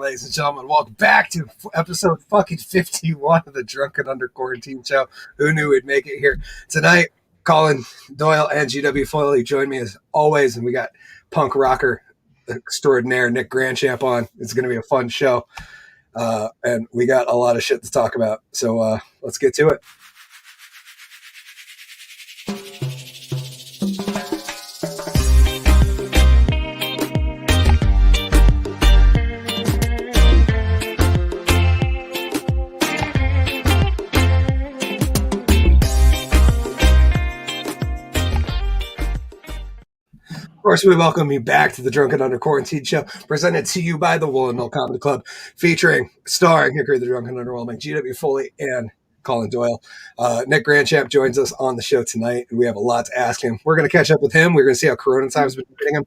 ladies and gentlemen. Welcome back to episode fucking 51 of the Drunken Under Quarantine show. Who knew we'd make it here tonight? Collen, Doyle, and GW Foley join me as always, and we got punk rocker extraordinaire Nick Grandchamp on. It's going to be a fun show, and we got a lot of shit to talk about. So let's get to it. Of course, we welcome you back to the Drunken Under Quarantine show, presented to you by the Woolen Comedy Club, starring Hickory the Drunken Underwhelming, GW Foley, and Collen Doyle. Nick Grandchamp joins us on the show tonight, and we have a lot to ask him. We're going to catch up with him. We're going to see how Corona time's been hitting him.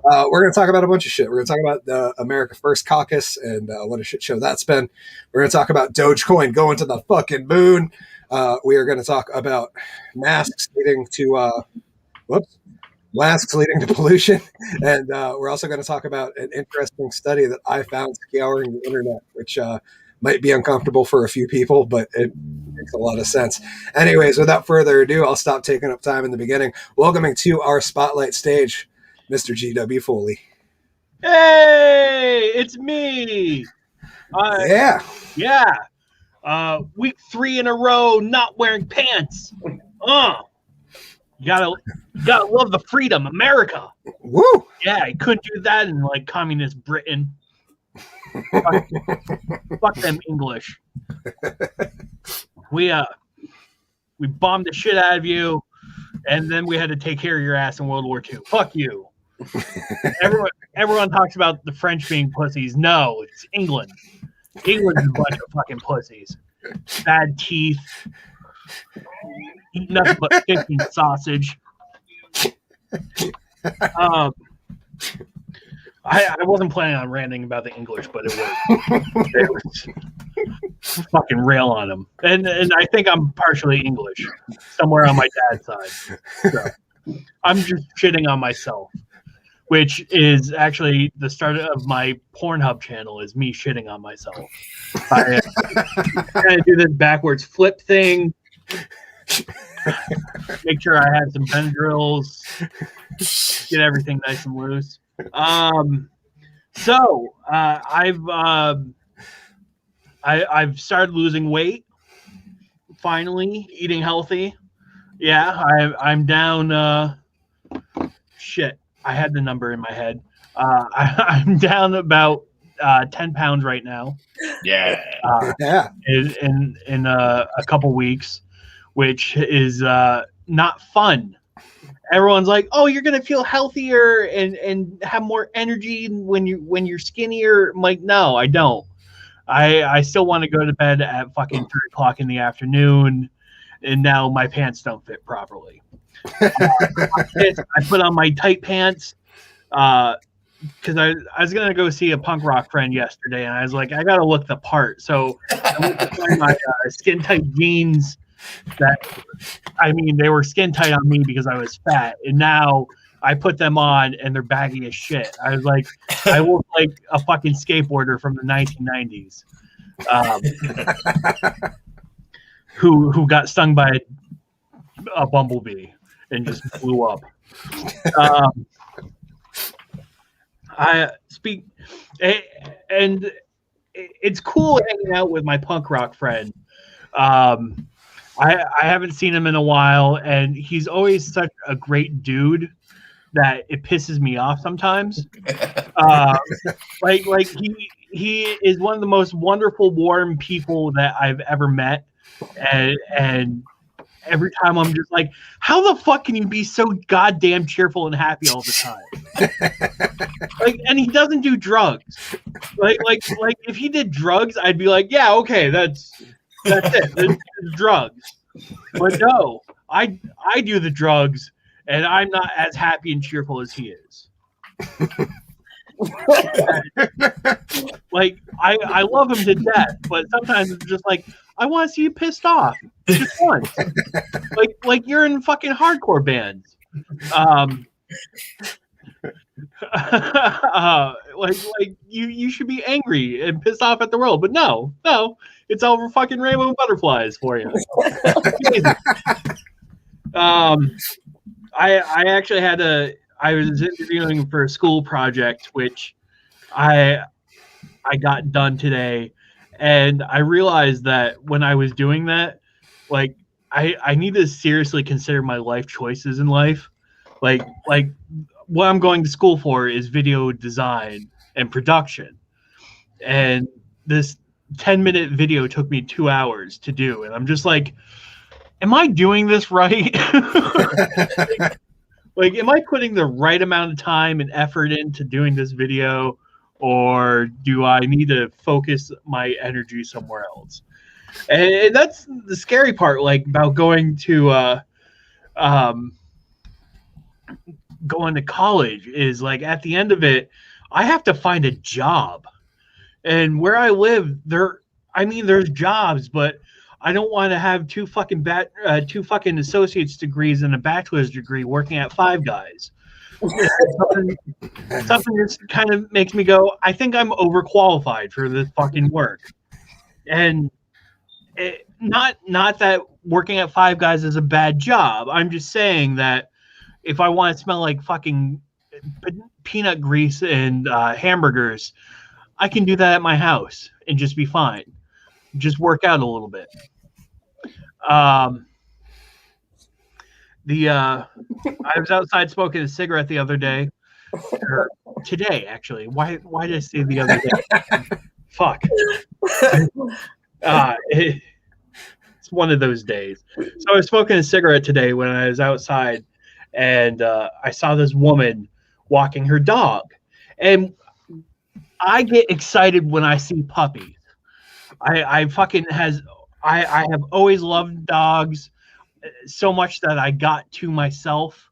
We're going to talk about a bunch of shit. We're going to talk about the America First caucus and what a shit show that's been. We're going to talk about Dogecoin going to the fucking moon. We are going to talk about masks leading to pollution. And we're also going to talk about an interesting study that I found scouring the internet, which might be uncomfortable for a few people, but it makes a lot of sense. Anyways, without further ado, I'll stop taking up time in the beginning. Welcoming to our spotlight stage, Mr. GW Foley. Hey, it's me. Yeah. Week 3 in a row, not wearing pants. You gotta love the freedom, America. Woo! Yeah, I couldn't do that in like communist Britain. Fuck them English. We bombed the shit out of you, and then we had to take care of your ass in World War II. Fuck you. Everyone talks about the French being pussies. No, it's England. England's a bunch of fucking pussies. Bad teeth. Eat nothing but fish and sausage. I wasn't planning on ranting about the English, but it was fucking rail on them. And I think I'm partially English, somewhere on my dad's side. So I'm just shitting on myself, which is actually the start of my Pornhub channel, is me shitting on myself. I'm going to do this backwards flip thing. Make sure I have some Benadryls, get everything nice and loose. I've started losing weight. Finally, eating healthy. Yeah, I'm down. Shit, I had the number in my head. I'm down about 10 pounds right now. Yeah. In a couple weeks, which is not fun. Everyone's like, "Oh, you're gonna feel healthier and have more energy when you're skinnier." I'm like, no, I don't. I still want to go to bed at fucking 3:00 in the afternoon, and now my pants don't fit properly. I put on my tight pants because I was gonna go see a punk rock friend yesterday, and I was like, I gotta look the part. So I went to find my skin tight jeans. They were skin tight on me because I was fat, and now I put them on and they're baggy as shit. I was like, I look like a fucking skateboarder from the 1990s, who got stung by a bumblebee and just blew up. And it's cool hanging out with my punk rock friend. I haven't seen him in a while, and he's always such a great dude that it pisses me off sometimes. Like he is one of the most wonderful, warm people that I've ever met, and every time I'm just like, how the fuck can you be so goddamn cheerful and happy all the time? And he doesn't do drugs. Like if he did drugs, I'd be like, yeah, okay, that's it. It's drugs. But no, I do the drugs, and I'm not as happy and cheerful as he is. I love him to death, but sometimes it's just like, I want to see you pissed off just once. like you're in fucking hardcore bands. Like you should be angry and pissed off at the world, but no, it's all fucking rainbow butterflies for you. I actually I was interviewing for a school project, which I got done today, and I realized that when I was doing that, like I need to seriously consider my life choices in life. Like what I'm going to school for is video design and production. And this 10-minute video took me 2 hours to do. And I'm just like, am I doing this right? Like, am I putting the right amount of time and effort into doing this video? Or do I need to focus my energy somewhere else? And that's the scary part, like about going to college, is like at the end of it, I have to find a job. And where I live, there's jobs, but I don't want to have two fucking associate's degrees and a bachelor's degree working at Five Guys. Something that kind of makes me go, I think I'm overqualified for this fucking work. And not that working at Five Guys is a bad job. I'm just saying that if I want to smell like fucking peanut grease and hamburgers, I can do that at my house and just be fine. Just work out a little bit. I was outside smoking a cigarette the other day. Or today, actually. Why did I say the other day? Fuck. It's one of those days. So I was smoking a cigarette today when I was outside, and I saw this woman walking her dog. And I get excited when I see puppies. I have always loved dogs so much that I got to myself.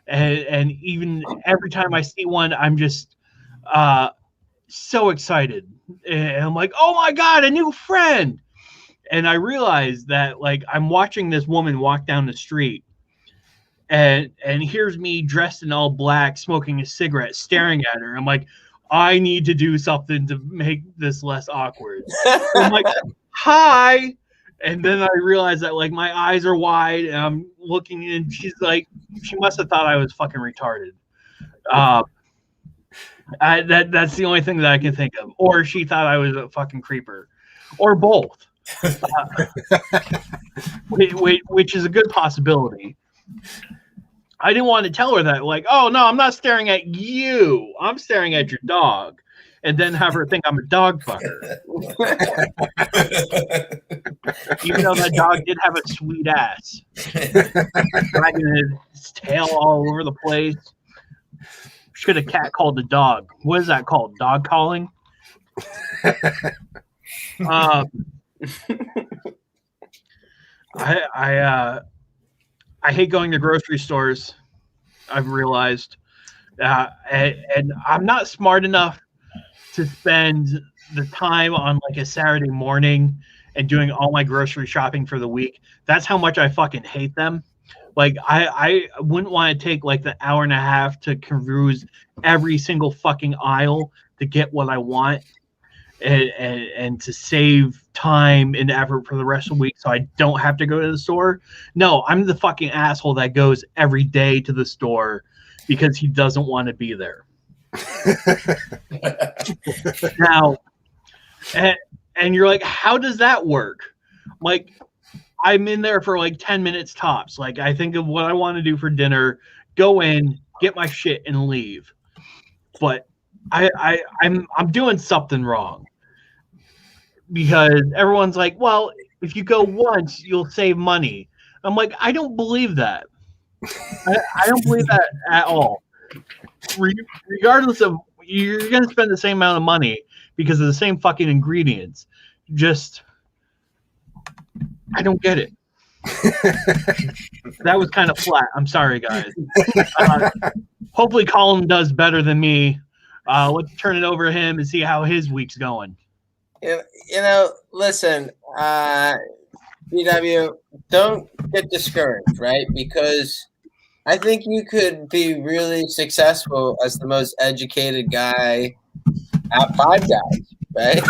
And even every time I see one, I'm just so excited. And I'm like, oh my God, a new friend. And I realized that, like, I'm watching this woman walk down the street, and here's me dressed in all black, smoking a cigarette, staring at her. I'm like, I need to do something to make this less awkward. I'm like, hi. And then I realized that, like, my eyes are wide, and I'm looking, and she's like, she must have thought I was fucking retarded. That's the only thing that I can think of. Or she thought I was a fucking creeper. Or both. Which is a good possibility. I didn't want to tell her that, like, oh no, I'm not staring at you, I'm staring at your dog, and then have her think I'm a dog fucker. Even though that dog did have a sweet ass, dragging his tail all over the place. Should have cat called the dog. What is that called? Dog calling? I hate going to grocery stores. I've realized, and I'm not smart enough to spend the time on like a Saturday morning and doing all my grocery shopping for the week. That's how much I fucking hate them. Like I wouldn't want to take like the hour and a half to peruse every single fucking aisle to get what I want. And to save time and effort for the rest of the week so I don't have to go to the store. No, I'm the fucking asshole that goes every day to the store because he doesn't want to be there. Now, and you're like, how does that work? Like, I'm in there for like 10 minutes tops. Like, I think of what I want to do for dinner, go in, get my shit, and leave. But I'm doing something wrong. Because everyone's like, well, if you go once, you'll save money. I'm like, I don't believe that. I don't believe that at all. Regardless of, you're going to spend the same amount of money because of the same fucking ingredients. Just, I don't get it. That was kind of flat. I'm sorry, guys. Hopefully Collen does better than me. Let's turn it over to him and see how his week's going. Listen, DW, don't get discouraged, right? Because I think you could be really successful as the most educated guy at Five Guys, right?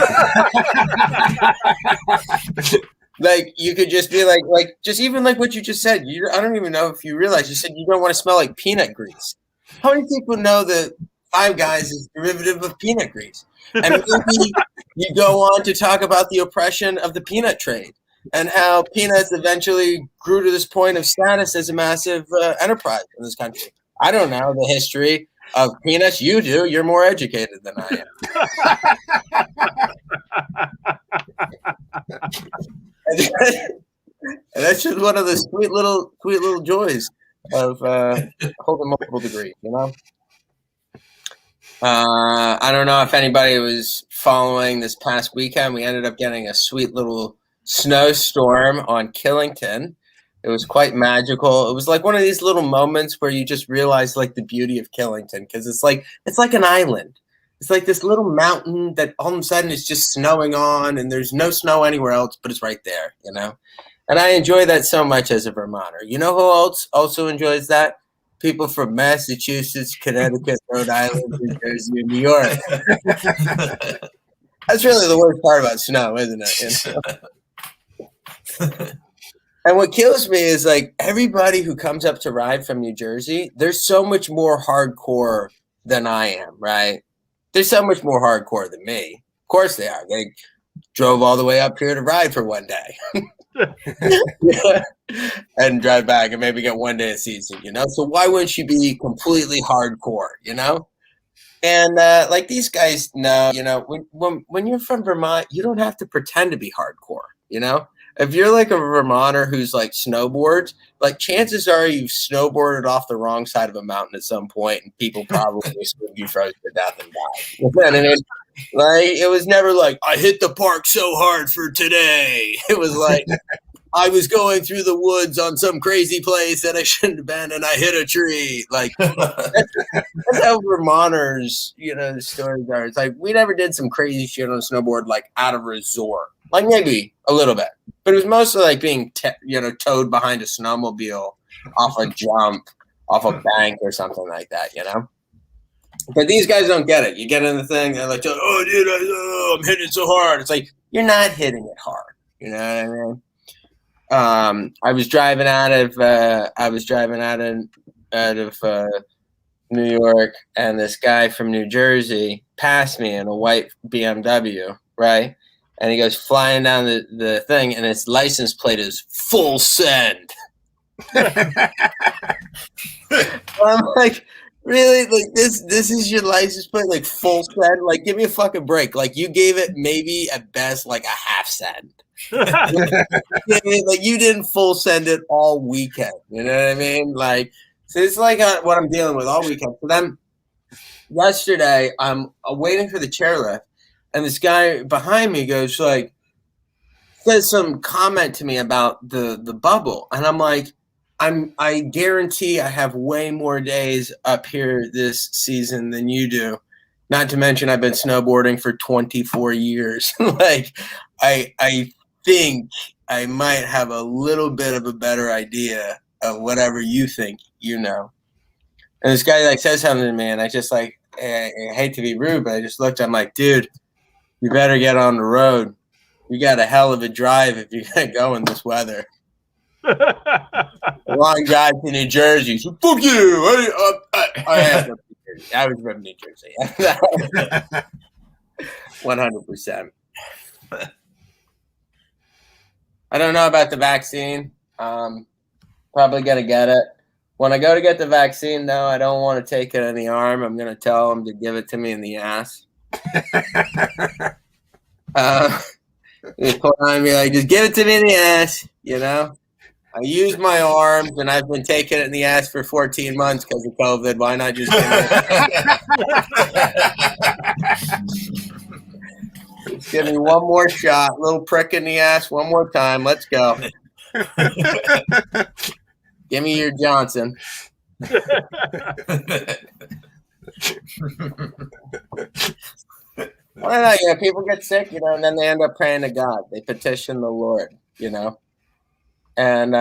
Like you could just be like just even like what you just said. I don't even know if you realize you said you don't want to smell like peanut grease. How many people know that Five Guys is derivative of peanut grease? And maybe you go on to talk about the oppression of the peanut trade and how peanuts eventually grew to this point of status as a massive enterprise in this country. I don't know the history of peanuts. You do. You're more educated than I am. And that's just one of the sweet little joys of holding multiple degrees, you know. I don't know if anybody was following this past weekend. We ended up getting a sweet little snowstorm on Killington. It was quite magical. It was like one of these little moments where you just realize like the beauty of Killington, because it's like an island. It's like this little mountain that all of a sudden is just snowing on, and there's no snow anywhere else, but it's right there, you know? And I enjoy that so much as a Vermonter. You know who else also enjoys that? People from Massachusetts, Connecticut, Rhode Island, New Jersey, and New York. That's really the worst part about snow, isn't it? You know? And what kills me is like everybody who comes up to ride from New Jersey, they're so much more hardcore than I am, right? They're so much more hardcore than me. Of course they are. They drove all the way up here to ride for one day. And drive back and maybe get one day a season, you know? So why wouldn't you be completely hardcore, you know? And like these guys know, you know, when you're from Vermont, you don't have to pretend to be hardcore, you know? If you're like a Vermonter who's like snowboards, like chances are you've snowboarded off the wrong side of a mountain at some point, and people probably assumed you froze to death and died. And like it was never like I hit the park so hard for today. It was like I was going through the woods on some crazy place that I shouldn't have been, and I hit a tree. Like that's how Vermonters, you know, the stories are. It's like we never did some crazy shit on a snowboard like at a resort. Like maybe a little bit, but it was mostly like being, towed behind a snowmobile off a jump, off a bank or something like that, you know? But these guys don't get it. You get in the thing, they're like, oh, dude, I'm hitting it so hard. It's like, you're not hitting it hard. You know what I mean? I was driving out of New York, and this guy from New Jersey passed me in a white BMW, right? And he goes flying down the thing, and his license plate is full send. I'm like, really? Like this is your license plate? Like full send? Like give me a fucking break. Like you gave it maybe at best like a half send. Like you didn't full send it all weekend. You know what I mean? Like so it's like what I'm dealing with all weekend. So then yesterday I'm waiting for the chairlift. And this guy behind me goes like, says some comment to me about the bubble. And I'm like, I guarantee I have way more days up here this season than you do. Not to mention I've been snowboarding for 24 years. Like I think I might have a little bit of a better idea of whatever you think, you know. And this guy like says something to me, and I just like I hate to be rude, but I just looked, I'm like, dude, you better get on the road. You got a hell of a drive if you're going to go in this weather. A long drive to New Jersey. So, fuck you. I was from New Jersey. 100%. I don't know about the vaccine. Probably going to get it. When I go to get the vaccine, though, I don't want to take it in the arm. I'm going to tell them to give it to me in the ass. Put on me like, just give it to me in the ass, you know. I use my arms, and I've been taking it in the ass for 14 months because of COVID. Why not just give it? Just give me one more shot, little prick in the ass, one more time. Let's go. Give me your Johnson. Well, you know, people get sick, you know, and then they end up praying to God. They petition the Lord, you know. And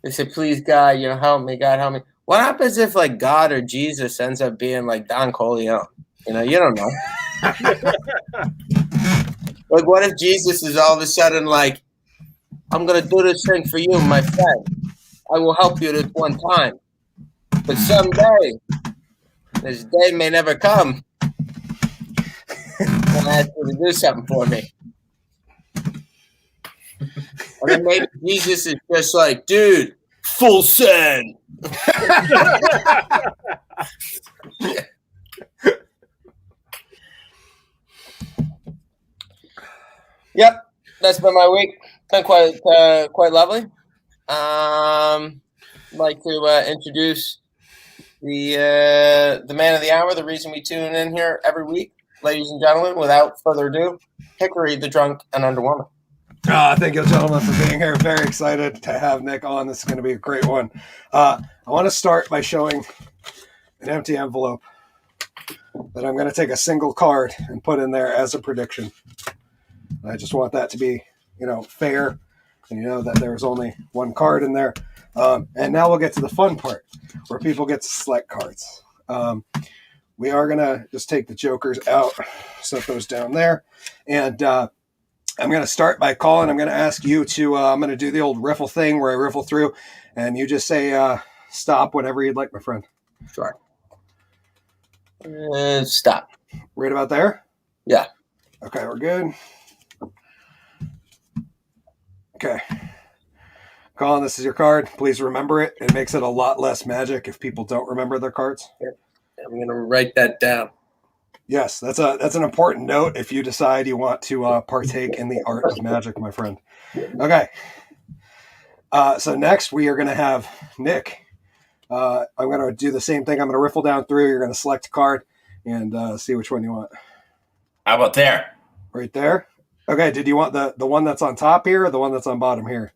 They say, please, God, help me, God, help me. What happens if, like, God or Jesus ends up being like Don Corleone? You don't know. Like, what if Jesus is all of a sudden like, I'm going to do this thing for you, my friend. I will help you this one time. But someday, this day may never come. I ask you to do something for me. And then maybe Jesus is just like, dude, full send. Yep, that's been my week. Been quite lovely. I'd like to introduce the man of the hour, the reason we tune in here every week, ladies and gentlemen. Without further ado, Hickory, the drunk and underwoman. Thank you, gentlemen, for being here. Very excited to have Nick on. This is going to be a great one. I want to start by showing an empty envelope that I'm going to take a single card and put in there as a prediction. I just want that to be, fair, and that there's only one card in there. And now we'll get to the fun part, where people get to select cards. We are going to just take the jokers out, set those down there, and I'm going to start by Collen. I'm going to ask you to, I'm going to do the old riffle thing where I riffle through, and you just say stop whenever you'd like, my friend. Sure. Stop. Right about there? Yeah. Okay, we're good. Okay. Collen, this is your card. Please remember it. It makes it a lot less magic if people don't remember their cards. I'm going to write that down. Yes, that's an important note if you decide you want to partake in the art of magic, my friend. Okay. So next we are going to have Nick. I'm going to do the same thing. I'm going to riffle down through. You're going to select a card and see which one you want. How about there? Right there? Okay, did you want the one that's on top here or the one that's on bottom here?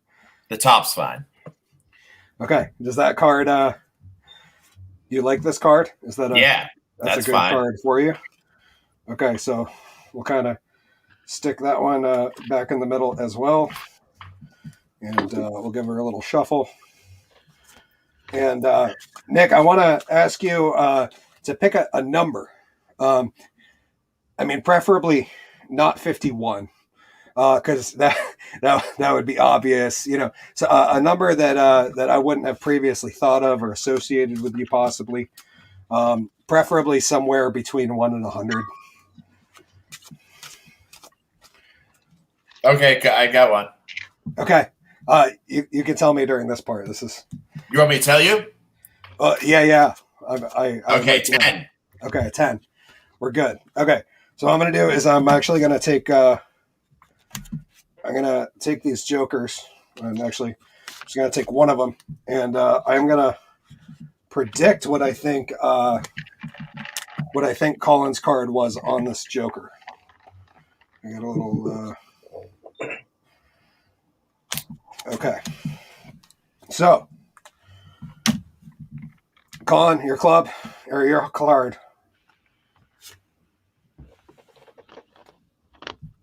The top's fine. Okay. Does that card, you like this card? Is that that's a good fine. card for you? Okay, so we'll kind of stick that one back in the middle as well. And we'll give her a little shuffle. And Nick, I want to ask you to pick a number. Preferably not 51. Because that would be obvious, So a number that I wouldn't have previously thought of or associated with you, possibly, preferably somewhere between 1 and 100. Okay, I got one. Okay, you can tell me during this part. This is. You want me to tell you? Yeah. Okay, 10. Okay, 10. We're good. Okay, so what I'm going to do is I'm actually going to take. I'm going to take these jokers. I'm actually just going to take one of them, and I'm going to predict what I think Collen's card was on this joker. I got a little. Okay. So, Collen, your club or your card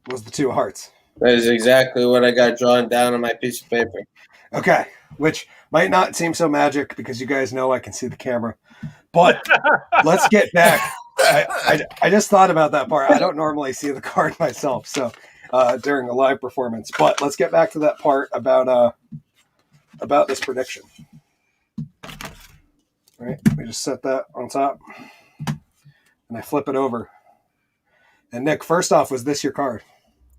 was the 2 hearts. That is exactly what I got drawn down on my piece of paper. Okay, which might not seem so magic because you guys know I can see the camera. But let's get back. I just thought about that part. I don't normally see the card myself, so during a live performance. But let's get back to that part about this prediction. All right, we just set that on top, and I flip it over. And Nick, first off, was this your card?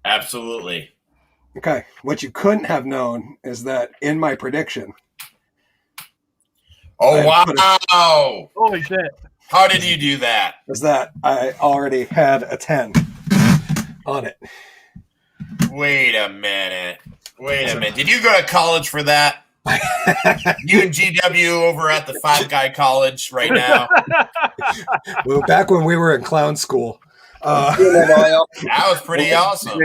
Absolutely. Okay. What you couldn't have known is that in my prediction. Oh, wow. Holy shit. How did you do that? Is that I already had a 10 on it. Wait a minute. Did you go to college for that? You and GW over at the Five Guy College right now? Well, back when we were in clown school. That was pretty awesome.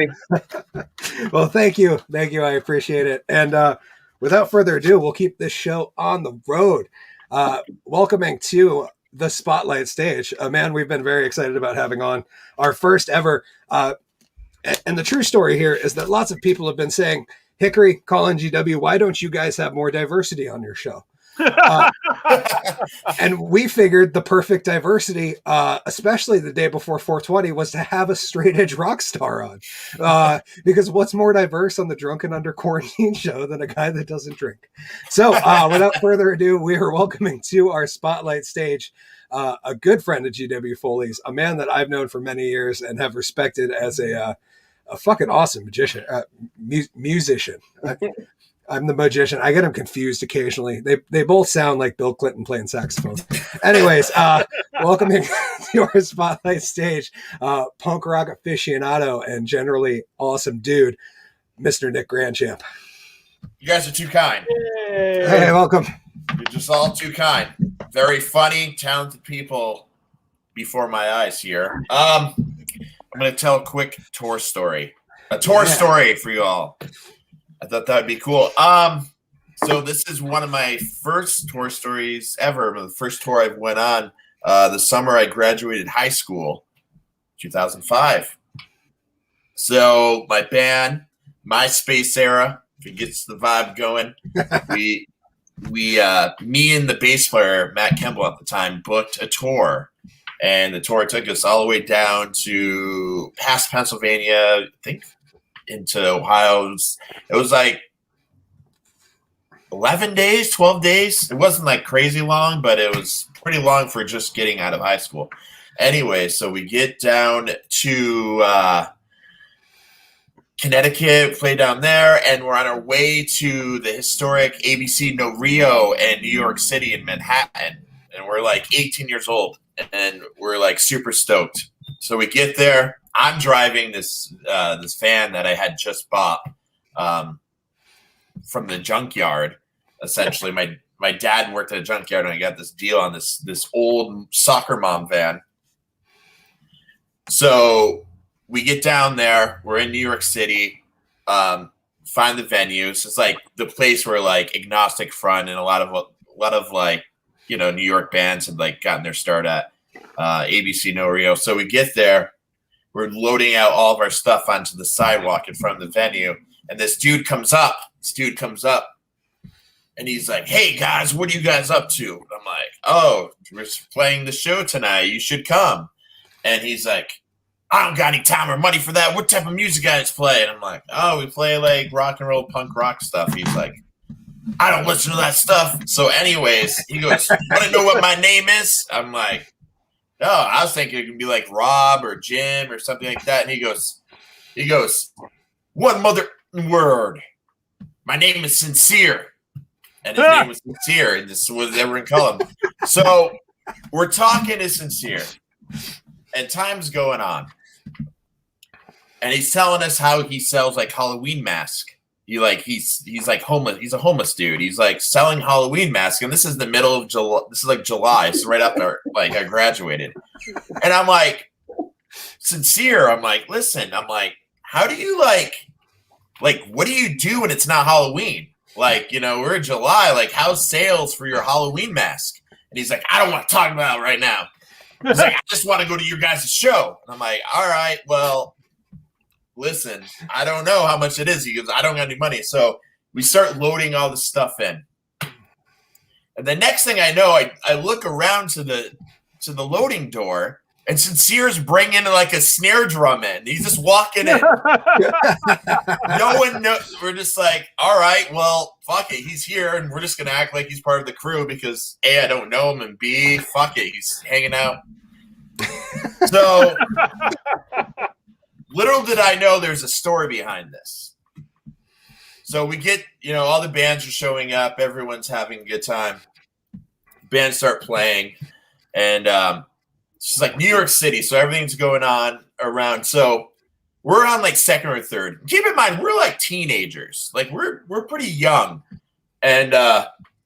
Well, thank you. I appreciate it. And without further ado, we'll keep this show on the road. Welcoming to the spotlight stage a man we've been very excited about having on, our first ever. And the true story here is that lots of people have been saying, Hickory, Collen, GW, why don't you guys have more diversity on your show? And we figured the perfect diversity, especially the day before 420, was to have a straight edge rock star on. Because what's more diverse on the Drunken Under Quarantine show than a guy that doesn't drink? So without further ado, we are welcoming to our spotlight stage a good friend of GW Foley's, a man that I've known for many years and have respected as a fucking awesome musician. I'm the magician. I get them confused occasionally. They both sound like Bill Clinton playing saxophone. Anyways, welcoming to our spotlight stage, punk rock aficionado and generally awesome dude, Mr. Nick Grandchamp. You guys are too kind. Hey, welcome. You're just all too kind. Very funny, talented people before my eyes here. I'm going to tell a quick tour story. A tour story for you all. I thought that would be cool. So this is one of my first tour stories ever. The first tour I went on the summer I graduated high school, 2005. So my band, MySpace era, if it gets the vibe going, we me and the bass player, Matt Kimball at the time, booked a tour. And the tour took us all the way down to past Pennsylvania, I think, into Ohio. It was like 11 days, 12 days. It wasn't like crazy long, but it was pretty long for just getting out of high school. Anyway, so we get down to Connecticut, play down there, and we're on our way to the historic ABC No Rio and New York City in Manhattan. And we're like 18 years old, and we're like super stoked. So we get there. I'm driving this van that I had just bought from the junkyard. Essentially, my dad worked at a junkyard, and I got this deal on this old soccer mom van. So we get down there. We're in New York City. Find the venue. So it's like the place where like Agnostic Front and a lot of like, you know, New York bands had like gotten their start at ABC No Rio. So we get there. We're loading out all of our stuff onto the sidewalk in front of the venue. And this dude comes up. And he's like, "Hey, guys, what are you guys up to?" And I'm like, "Oh, we're playing the show tonight. You should come." And he's like, "I don't got any time or money for that. What type of music guys play?" And I'm like, "Oh, we play like rock and roll, punk rock stuff." He's like, "I don't listen to that stuff." So anyways, he goes, "Want to know what my name is?" I'm like, "No, I was thinking it could be like Rob or Jim or something like that." And he goes, "One mother word. My name is Sincere." And his name was Sincere, and this was everyone call him. So we're talking to Sincere, and time's going on. And he's telling us how he sells like Halloween masks. He's like homeless. He's a homeless dude. He's like selling Halloween masks, and this is the middle of July. This is like July, so right after like I graduated. And I'm like, Sincere. I'm like, listen. I'm like, how do you like what do you do when it's not Halloween? Like, you know, we're in July. Like, how's sales for your Halloween mask? And he's like, I don't want to talk about it right now. He's like, I just want to go to your guys' show. And I'm like, all right, well, listen, I don't know how much it is. He goes, I don't got any money. So we start loading all this stuff in. And the next thing I know, I look around to the loading door, and Sincere's bringing like a snare drum in. He's just walking in. No one knows. We're just like, all right, well, fuck it. He's here, and we're just going to act like he's part of the crew because, A, I don't know him, and B, fuck it. He's hanging out. So little did I know there's a story behind this. So we get, you know, all the bands are showing up. Everyone's having a good time. Bands start playing, and it's like New York City, so everything's going on around. So we're on like second or third. Keep in mind, we're like teenagers. Like we're pretty young. And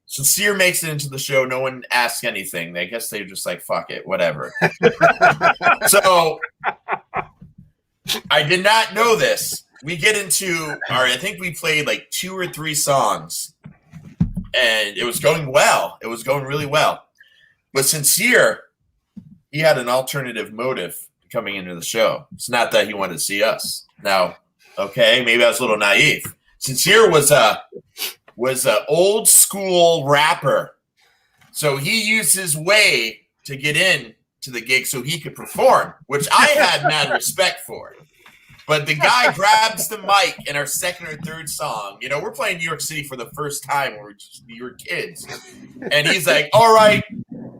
Sincere makes it into the show. No one asks anything. I guess they're just like, fuck it, whatever. So I did not know this. We get into I think we played like 2 or 3 songs. And it was going well. It was going really well. But Sincere, he had an alternative motive coming into the show. It's not that he wanted to see us. Now, okay, maybe I was a little naive. Sincere was a old school rapper, so he used his way to get in to the gig so he could perform, which I had mad respect for. But the guy grabs the mic in our second or third song. You know, we're playing New York City for the first time when we were kids. And he's like, all right,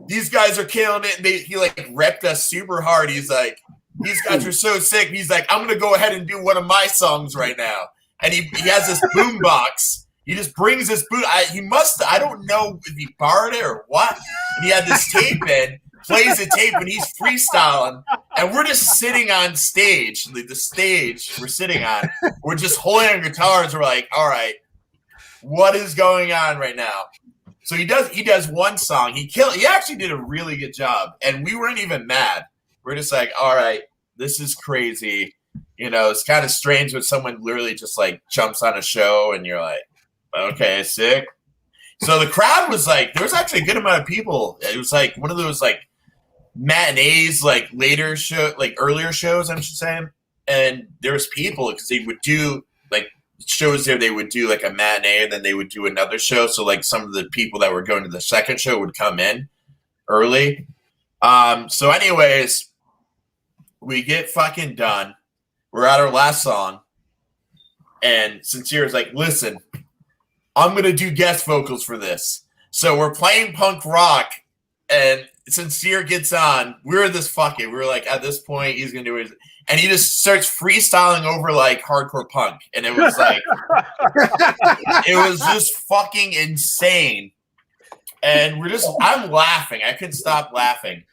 these guys are killing it. And he like repped us super hard. He's like, these guys are so sick. He's like, I'm going to go ahead and do one of my songs right now. And he has this boom box. He just brings this boom. I don't know if he borrowed it or what. And he had this tape in. Plays the tape and he's freestyling, and we're just sitting on stage. The stage we're sitting on, we're just holding our guitars. We're like, all right, what is going on right now? So he does one song. He actually did a really good job, and we weren't even mad. We're just like, all right, this is crazy. You know, it's kind of strange when someone literally just like jumps on a show, and you're like, okay, sick. So the crowd was like, there was actually a good amount of people. It was like one of those like matinees, like later show, like earlier shows, I should say. And there was people because they would do like shows there. They would do like a matinee and then they would do another show. So like some of the people that were going to the second show would come in early. So anyways, we get fucking done. We're at our last song. And Sincere is like, listen, I'm going to do guest vocals for this. So we're playing punk rock, and Sincere gets on. We're like, at this point, he's going to do it. And he just starts freestyling over, like, hardcore punk. And it was like, it was just fucking insane. And I'm laughing. I couldn't stop laughing.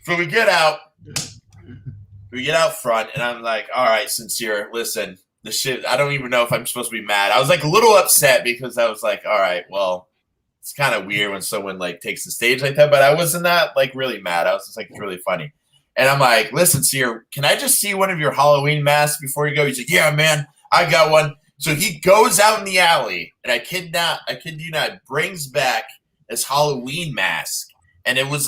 So we get out front, and I'm like, all right, Sincere, listen. The shit, I don't even know if I'm supposed to be mad. I was like a little upset because I was like, all right, well, it's kind of weird when someone like takes the stage like that, but I wasn't that like really mad. I was just like, it's really funny. And I'm like, listen, Seer, can I just see one of your Halloween masks before you go? He's like, yeah, man, I got one. So he goes out in the alley, and I kid you not, brings back this Halloween mask. And it was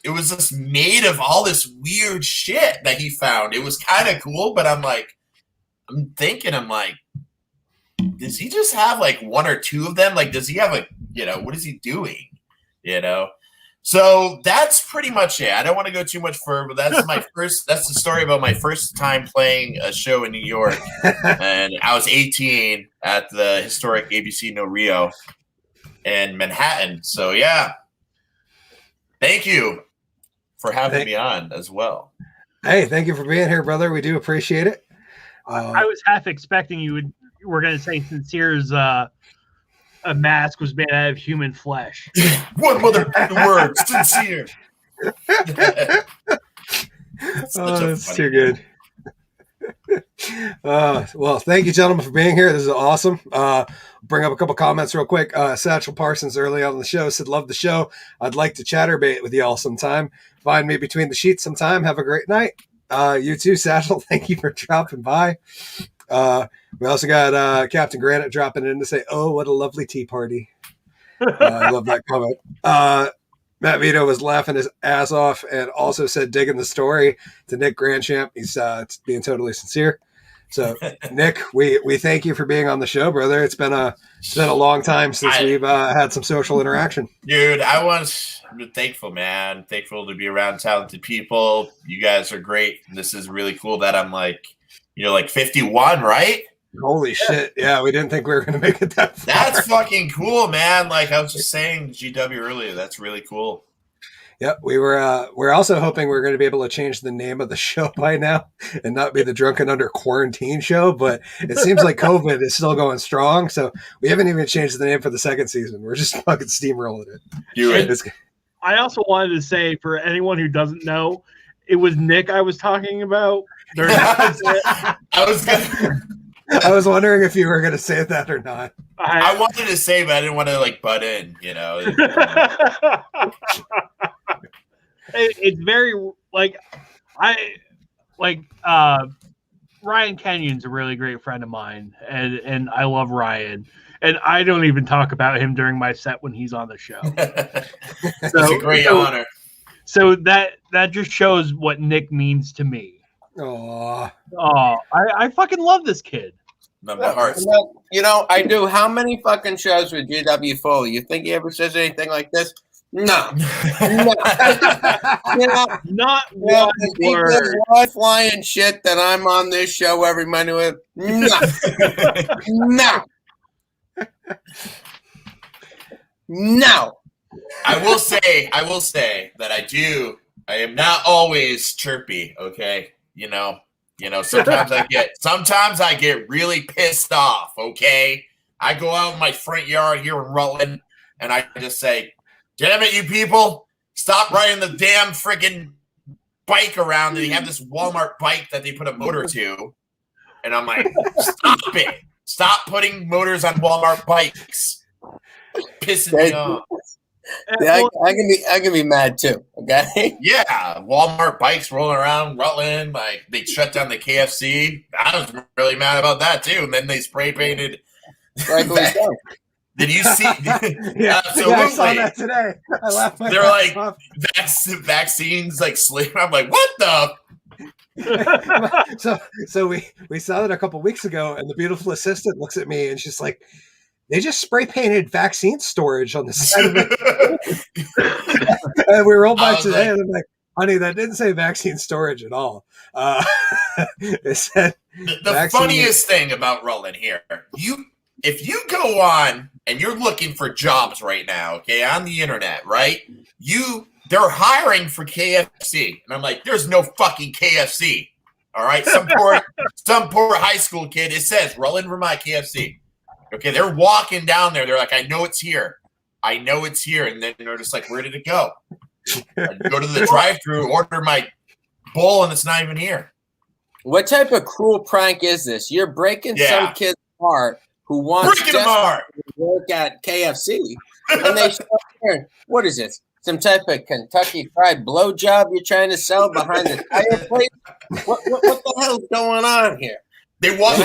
just made of all this weird shit that he found. It was kind of cool, but I'm like, does he just have like one or two of them? Like, does he have what is he doing? So that's pretty much it. I don't want to go too much further, but that's the story about my first time playing a show in New York. And I was 18 at the historic ABC No Rio in Manhattan. So yeah, thank you for having me on as well. Hey, thank you for being here, brother. We do appreciate it. I was half expecting you were going to say Sincere's a mask was made out of human flesh. One mother word, Sincere. That's too good. Well, thank you, gentlemen, for being here. This is awesome. Bring up a couple comments real quick. Satchel Parsons early on the show said, love the show. I'd like to chatterbait with y'all sometime. Find me between the sheets sometime. Have a great night. You too, Satchel. Thank you for dropping by. We also got Captain Granite dropping in to say, oh, what a lovely tea party. I love that comment. Matt Vito was laughing his ass off and also said digging the story to Nick Grandchamp. He's being totally sincere. So, Nick, we thank you for being on the show, brother. It's been a long time since we've had some social interaction. Dude, I'm thankful, man. Thankful to be around talented people. You guys are great. This is really cool that I'm like 51, right? Holy shit. Yeah, we didn't think we were going to make it that far. That's fucking cool, man. Like I was just saying to GW earlier, that's really cool. Yep, we're also hoping we're going to be able to change the name of the show by now and not be the Drunken Under Quarantine show, but it seems like COVID is still going strong, so we haven't even changed the name for the second season. We're just fucking steamrolling it. I also wanted to say, for anyone who doesn't know, it was Nick I was talking about. I was wondering if you were going to say that or not. I wanted to say, but I didn't want to butt in, It's very Ryan Kenyon's a really great friend of mine, and I love Ryan. And I don't even talk about him during my set when he's on the show. It's a great honor. So that just shows what Nick means to me. Aww. Oh, I fucking love this kid. The heart. You know, I do how many fucking shows with GW Foley? You think he ever says anything like this? No. No. You know, Not one he word. does high flying shit that I'm on this show every Monday with. No. No. No. I will say that I am not always chirpy, okay? You know, sometimes I get really pissed off, okay? I go out in my front yard here in Rutland and I just say, damn it, you people, stop riding the damn freaking bike around. And you have this Walmart bike that they put a motor to. And I'm like, stop it. Stop putting motors on Walmart bikes. Pissing me off. Yeah, I can be mad too. Okay. Yeah, Walmart bikes rolling around Rutland. Like they shut down the KFC. I was really mad about that too. And then they spray painted. Did you see? Yeah, absolutely. I saw that today. I laughed my They're ass like off. vaccines like sleep. I'm like, what the? So we saw that a couple weeks ago, and the beautiful assistant looks at me and she's like, they just spray painted vaccine storage on the side of it. And we rolled by today, and I'm like, honey, that didn't say vaccine storage at all. It said the funniest thing about Rutland here, if you go on and you're looking for jobs right now, okay, on the internet, right? They're hiring for KFC. And I'm like, there's no fucking KFC. All right. Some poor high school kid, it says Rutland, Vermont KFC. Okay, they're walking down there. They're like, I know it's here. I know it's here. And then they're just like, where did it go? I go to the drive-thru, order my bowl, and it's not even here. What type of cruel prank is this? You're breaking some kid's heart who wants to work at KFC, and they show here. What is this? Some type of Kentucky Fried blowjob you're trying to sell behind the fireplace? What the hell is going on here? They walk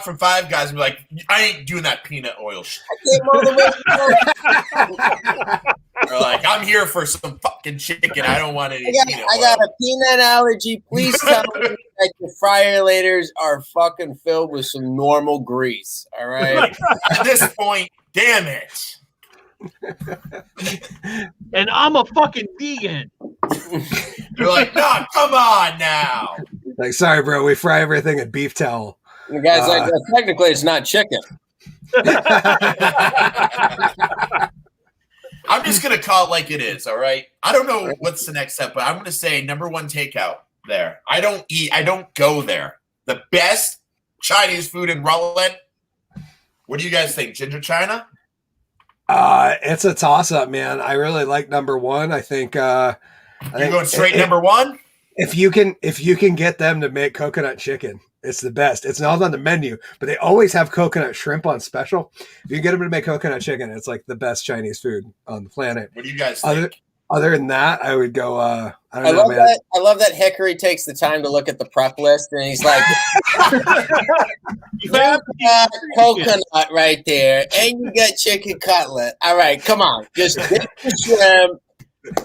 from Five Guys and be like, I ain't doing that peanut oil shit. They're like, I'm here for some fucking chicken. I don't want any peanut oil. I got a peanut allergy. Please tell me that your fryer laters are fucking filled with some normal grease. All right. At this point, damn it. And I'm a fucking vegan. You're like, no, come on now. Like, sorry, bro, we fry everything in beef towel. The guy's like, well, technically, it's not chicken. I'm just gonna call it like it is. All right. I don't know what's the next step, but I'm gonna say number one takeout there. I don't go there. The best Chinese food in Rutland. What do you guys think? Ginger China? It's a toss-up, man. I really like number one. I think you're going straight number one. If you can get them to make coconut chicken, it's the best. It's not on the menu, but they always have coconut shrimp on special. If you get them to make coconut chicken, it's like the best Chinese food on the planet. What do you guys think? Other than that, I would go. I love that Hickory takes the time to look at the prep list, and he's like, "You got coconut right there, and you got chicken cutlet. All right, come on, just get the shrimp."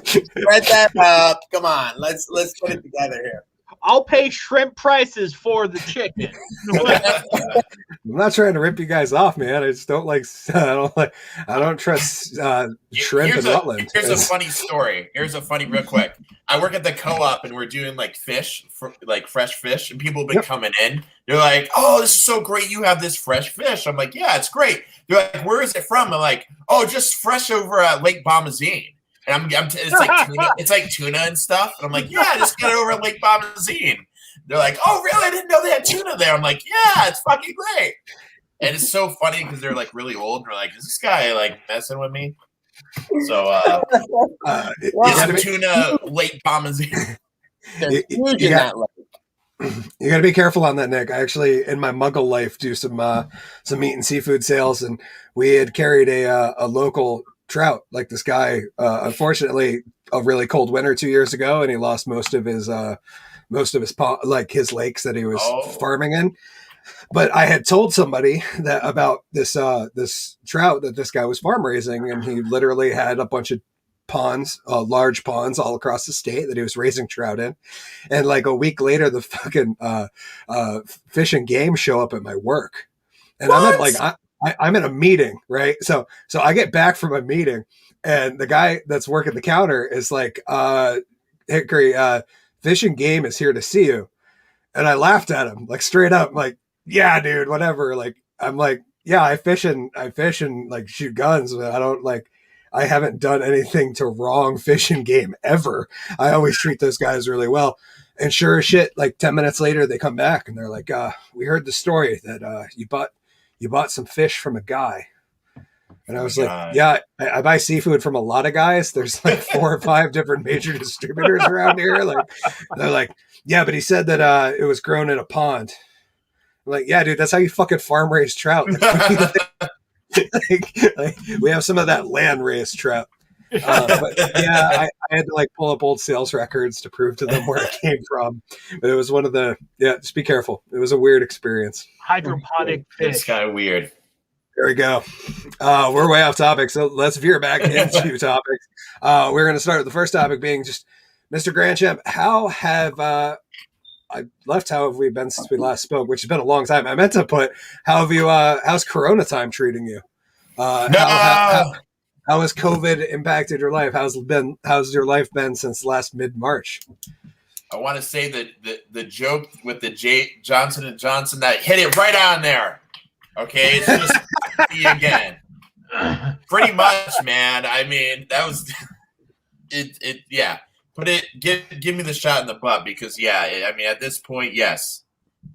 Spread that up. Come on, let's put it together here. I'll pay shrimp prices for the chicken. I'm not trying to rip you guys off, man. I just don't like. I don't trust shrimp in Rutland. Here's a funny story. Here's a funny, real quick. I work at the co-op, and we're doing like fish, like fresh fish, and people have been coming in. They're like, "Oh, this is so great! You have this fresh fish." I'm like, "Yeah, it's great." They're like, "Where is it from?" I'm like, "Oh, just fresh over at Lake Bomazine." And it's like tuna and stuff. And I'm like, yeah, just get it over at Lake Bomazine. They're like, oh, really? I didn't know they had tuna there. I'm like, yeah, it's fucking great. And it's so funny because they're like really old. And they're like, is this guy like messing with me? So it's tuna Lake Bomazine. They're huge in that lake. You got to be careful on that, Nick. I actually, in my Muggle life, do some meat and seafood sales, and we had carried a local trout. Like this guy, unfortunately, a really cold winter 2 years ago, and he lost most of his like his lakes that he was farming in. But I had told somebody that about this trout that this guy was farm raising, and he literally had a bunch of ponds, large ponds all across the state that he was raising trout in. And like a week later, the fucking Fish and Game show up at my work, and I'm at like I'm in a meeting, right? So I get back from a meeting, and the guy that's working the counter is like, Hickory, Fish and Game is here to see you. And I laughed at him, like straight up, like, yeah, dude, whatever. Like, I'm like, yeah, I fish and like shoot guns, but I haven't done anything to wrong Fish and Game ever. I always treat those guys really well. And sure as shit, like 10 minutes later, they come back and they're like, we heard the story that you bought some fish from a guy. And I was like, yeah, I buy seafood from a lot of guys. There's like 4 or 5 different major distributors around here. Like, they're like, yeah, but he said that it was grown in a pond. I'm like, yeah, dude, that's how you fucking farm raised trout. like, we have some of that land raised trout. But yeah, I had to like pull up old sales records to prove to them where it came from. But it was one of the, just be careful. It was a weird experience. Hydroponic fish. It's kind of weird. There we go. We're way off topic, so let's veer back into topics. We're going to start with the first topic being just, Mr. Grandchamp, how have we been since we last spoke, which has been a long time. I meant to put, how's Corona time treating you? How has COVID impacted your life? How's your life been since last mid-March? I want to say that the joke with the Johnson & Johnson, that hit it right on there. Okay, it's just me again. Pretty much, man. I mean, that was it. Yeah, give me the shot in the butt, because I mean, at this point, yes,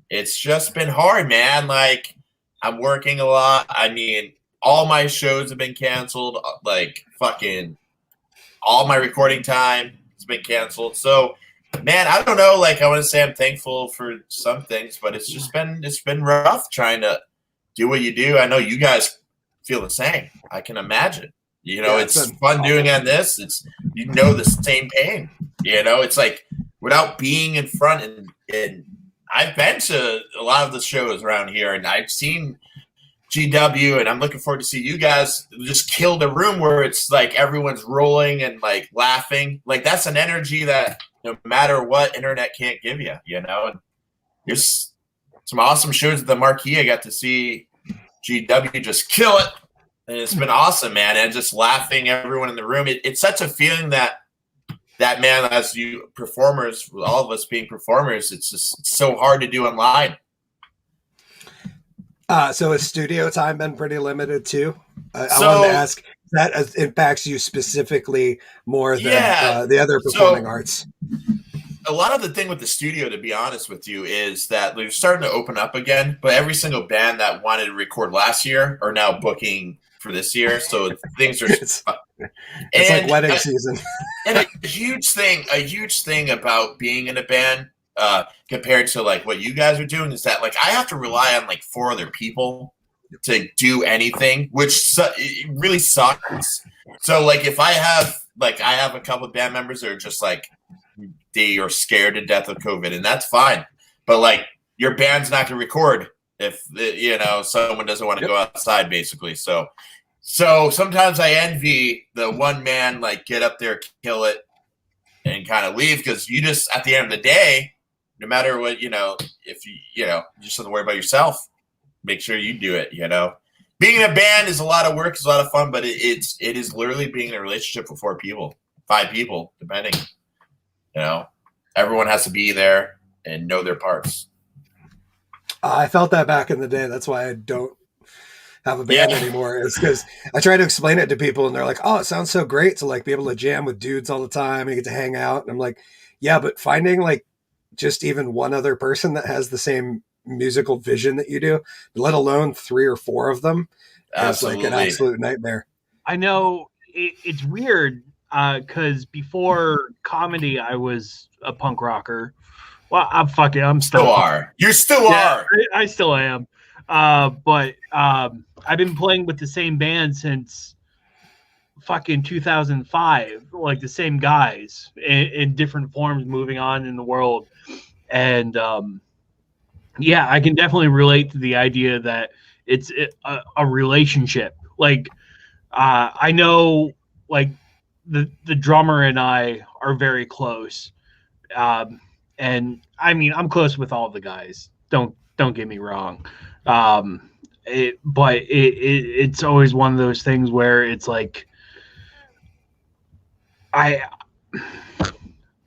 it's just been hard, man. Like, I'm working a lot. I mean, all my shows have been canceled. Like, fucking all my recording time has been canceled. So, man, I don't know. Like, I want to say I'm thankful for some things, but it's been rough trying to do what you do. I know you guys feel the same. I can imagine. You know, it's fun doing on this. It's, you know, the same pain. You know, it's like without being in front, and I've been to a lot of the shows around here, and I've seen GW, and I'm looking forward to see you guys just kill the room where it's like everyone's rolling and like laughing. Like, that's an energy that no matter what, internet can't give you, you know. And there's some awesome shows at the Marquee. I got to see GW just kill it, and it's been awesome, man. And just laughing, everyone in the room. It's such a feeling that man, as you performers, with all of us being performers, it's so hard to do online. So has studio time been pretty limited too? I wanted to ask, that impacts you specifically more than the other performing arts? A lot of the thing with the studio, to be honest with you, is that they're starting to open up again, but every single band that wanted to record last year are now booking for this year. So things are it's like wedding season. And a huge thing about being in a band compared to like what you guys are doing is that like I have to rely on like 4 other people to do anything, which it really sucks. So like if I have a couple of band members that are just like, they are scared to death of COVID, and that's fine. But like, your band's not going to record if someone doesn't want to go outside, basically. So sometimes I envy the one man, like, get up there, kill it, and kind of leave, because you just, at the end of the day, no matter what, if you just have to worry about yourself, make sure you do it. Being in a band is a lot of work, it's a lot of fun, but it is literally being in a relationship with 4 people, 5 people, depending. Everyone has to be there and know their parts. I felt that back in the day. That's why I don't have a band anymore. It's because I try to explain it to people, and they're like, "Oh, it sounds so great to like be able to jam with dudes all the time and get to hang out." And I'm like, "Yeah, but finding like just even one other person that has the same musical vision that you do, let alone 3 or 4 of them, is like an absolute nightmare." I know it's weird. Because before comedy, I was a punk rocker. Well, I'm still are. You still are. I still am. But I've been playing with the same band since fucking 2005. Like the same guys in different forms, moving on in the world. And I can definitely relate to the idea that it's a relationship. Like I know, like, the drummer and I are very close. And I mean, I'm close with all the guys. Don't get me wrong. It's always one of those things where it's like I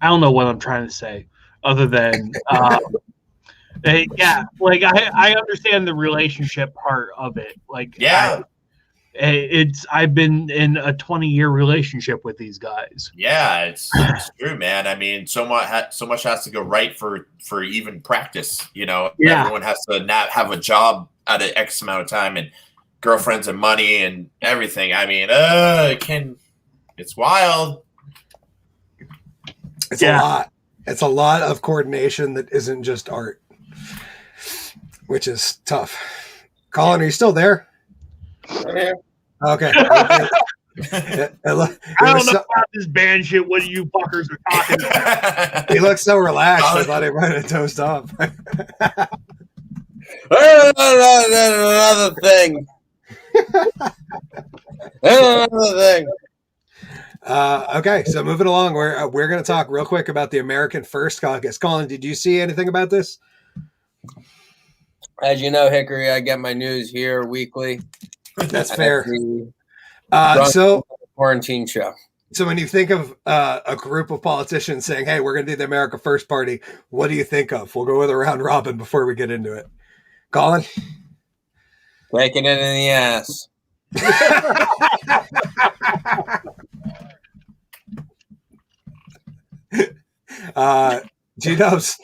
don't know what I'm trying to say other than yeah, like I understand the relationship part of it. Like Yeah. I've been in a 20-year relationship with these guys. Yeah, it's true, man. I mean, so much has to go right for even practice. You know, Yeah. Everyone has to not have a job at an X amount of time, and girlfriends and money and everything. I mean, it's wild. It's a lot. It's a lot of coordination that isn't just art, which is tough. Colin, are you still there? I'm here. Okay. I don't know about this band shit. What you fuckers are talking about? He looked so relaxed. I thought he might have dozed off. Another thing. Okay, so moving along, we're going to talk real quick about the American First Caucus. Colin, did you see anything about this? As you know, Hickory, I get my news here weekly. That's fair. So quarantine show. So when you think of a group of politicians saying, "Hey, we're going to do the America First Party," what do you think of? We'll go with a round robin before we get into it. Colin, taking it in the ass. G-Dubs,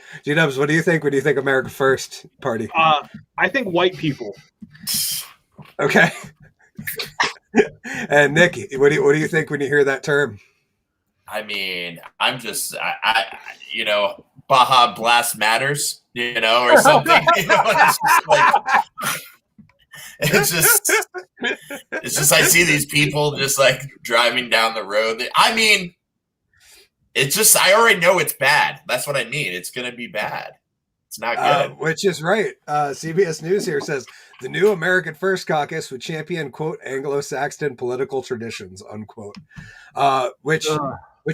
what do you think when you think America First Party? I think white people. Okay. And Nick, what do you think when you hear that term? I mean, I'm just, you know, Baja Blast Matters, you know, or something. You know, it's just I see these people just like driving down the road. I mean, it's just, I already know it's bad. That's what I mean. It's going to be bad. It's not good. Which is right. CBS News here says the new American First Caucus would champion, quote, Anglo-Saxon political traditions, unquote. Which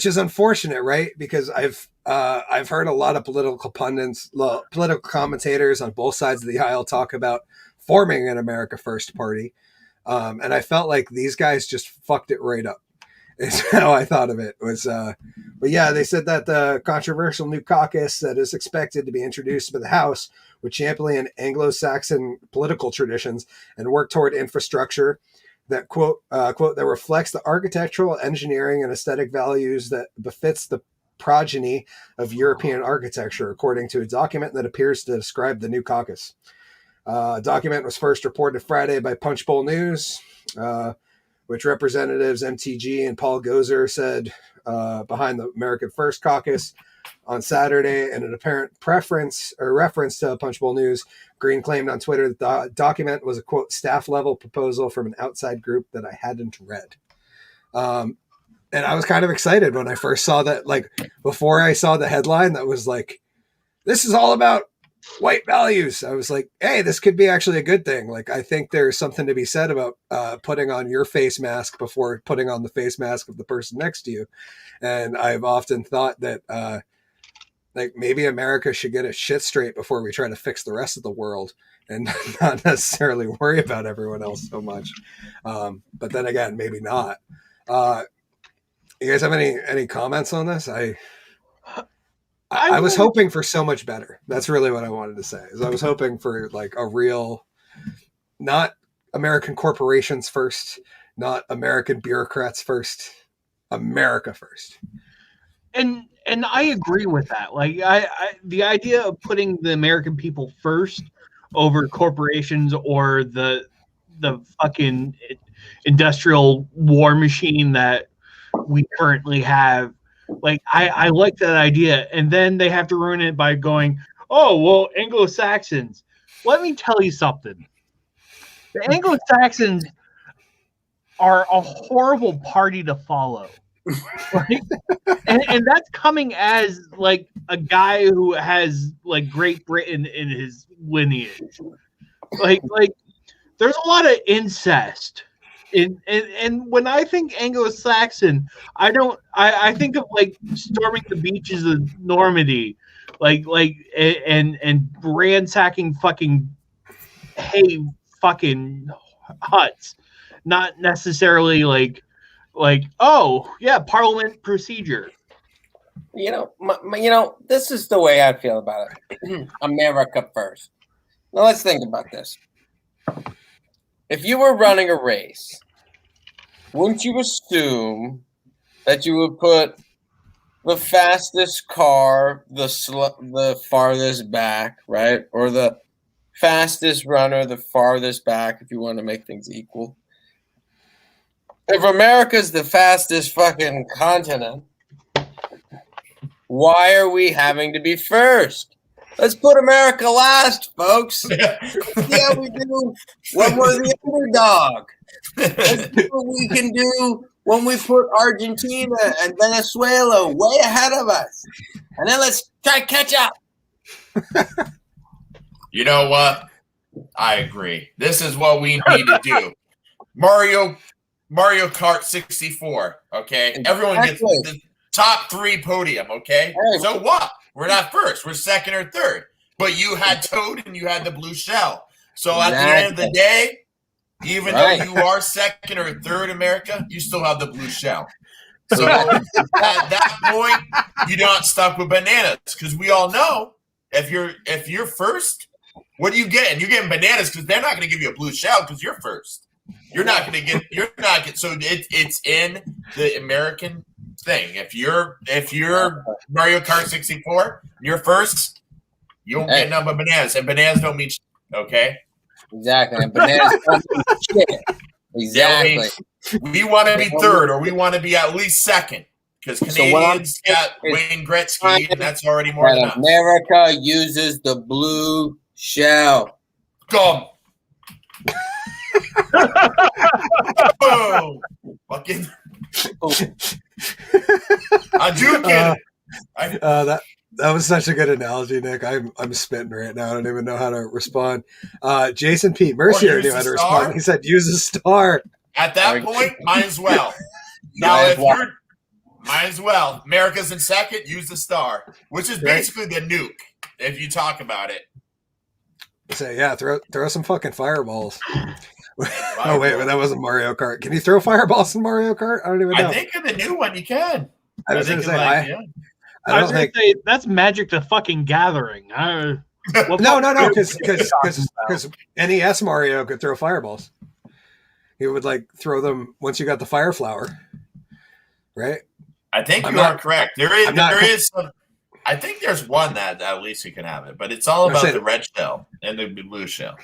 is unfortunate, right? Because I've heard a lot of political pundits, political commentators on both sides of the aisle talk about forming an America First Party. And I felt like these guys just fucked it right up. Is how I thought of it. But yeah, they said that the controversial new caucus that is expected to be introduced by the House would champion Anglo-Saxon political traditions and work toward infrastructure that quote that reflects the architectural, engineering, and aesthetic values that befits the progeny of European architecture, according to a document that appears to describe the new caucus. A document was first reported Friday by Punchbowl News. Which representatives MTG and Paul Gozer said behind the American First Caucus on Saturday, and an apparent reference to Punchbowl News. Green claimed on Twitter that the document was a, quote, staff-level proposal from an outside group that I hadn't read. And I was kind of excited when I first saw that, like, before I saw the headline that was like, this is all about white values. I was like, hey, this could be actually a good thing. Like, I think there's something to be said about putting on your face mask before putting on the face mask of the person next to you. And I've often thought that like maybe America should get its shit straight before we try to fix the rest of the world and not necessarily worry about everyone else so much. But then again, maybe not. You guys have any comments on this? I was hoping for so much better. That's really what I wanted to say. Is I was hoping for like a real, not American corporations first, not American bureaucrats first, America first. And I agree with that. Like the idea of putting the American people first over corporations or the fucking industrial war machine that we currently have. Like, I like that idea. And then they have to ruin it by going, oh, well, Anglo-Saxons. Let me tell you something. The Anglo-Saxons are a horrible party to follow. Right? and that's coming as, like, a guy who has, like, Great Britain in his lineage. Like there's a lot of incest And when I think Anglo-Saxon, I think of like storming the beaches of Normandy, and ransacking fucking fucking huts, not necessarily like oh yeah, Parliament procedure. This is the way I feel about it. America first. Now let's think about this. If you were running a race, wouldn't you assume that you would put the fastest car the farthest back, right? Or the fastest runner the farthest back, if you want to make things equal? If America's the fastest fucking continent, why are we having to be first? Let's put America last, folks. Yeah, we do when we're the underdog. Let's see what we can do when we put Argentina and Venezuela way ahead of us. And then let's try to catch up. You know what? I agree. This is what we need to do. Mario Kart 64, okay? Everyone gets the top 3 podium, okay? So what? We're not first. We're second or third. But you had Toad and you had the blue shell. So at the end of the day, even though you are second or third, America, you still have the blue shell. So at that point, you're not stuck with bananas, because we all know if you're first, what are you getting? You're getting bananas, because they're not going to give you a blue shell because you're first. So it's in the American thing. If you're Mario Kart 64, you're first, you don't get none but bananas, and bananas don't mean shit, okay? Exactly. And bananas don't mean shit. Exactly. We want to be third, or we want to be at least second, because Canadians got Wayne Gretzky, and that's already more than enough. America uses the blue shell. Gum. Oh, fucking. I'm joking. That was such a good analogy, Nick. I'm spitting right now. I don't even know how to respond. Jason P. Mercier knew how to respond. He said, "Use a star." At that point, might as well. Now, might as well. America's in second. Use the star, which is basically the nuke. If you talk about it. Say, yeah, throw some fucking fireballs. Oh wait, but that wasn't Mario Kart. Can you throw fireballs in Mario Kart? I don't even know. I think in the new one you can. I was going to say, I was going to say that's Magic the fucking Gathering. No, because NES Mario could throw fireballs. He would throw them once you got the fire flower, right? I think you are correct. There is some. I think there's one that at least you can have it, but it's all about the red shell and the blue shell.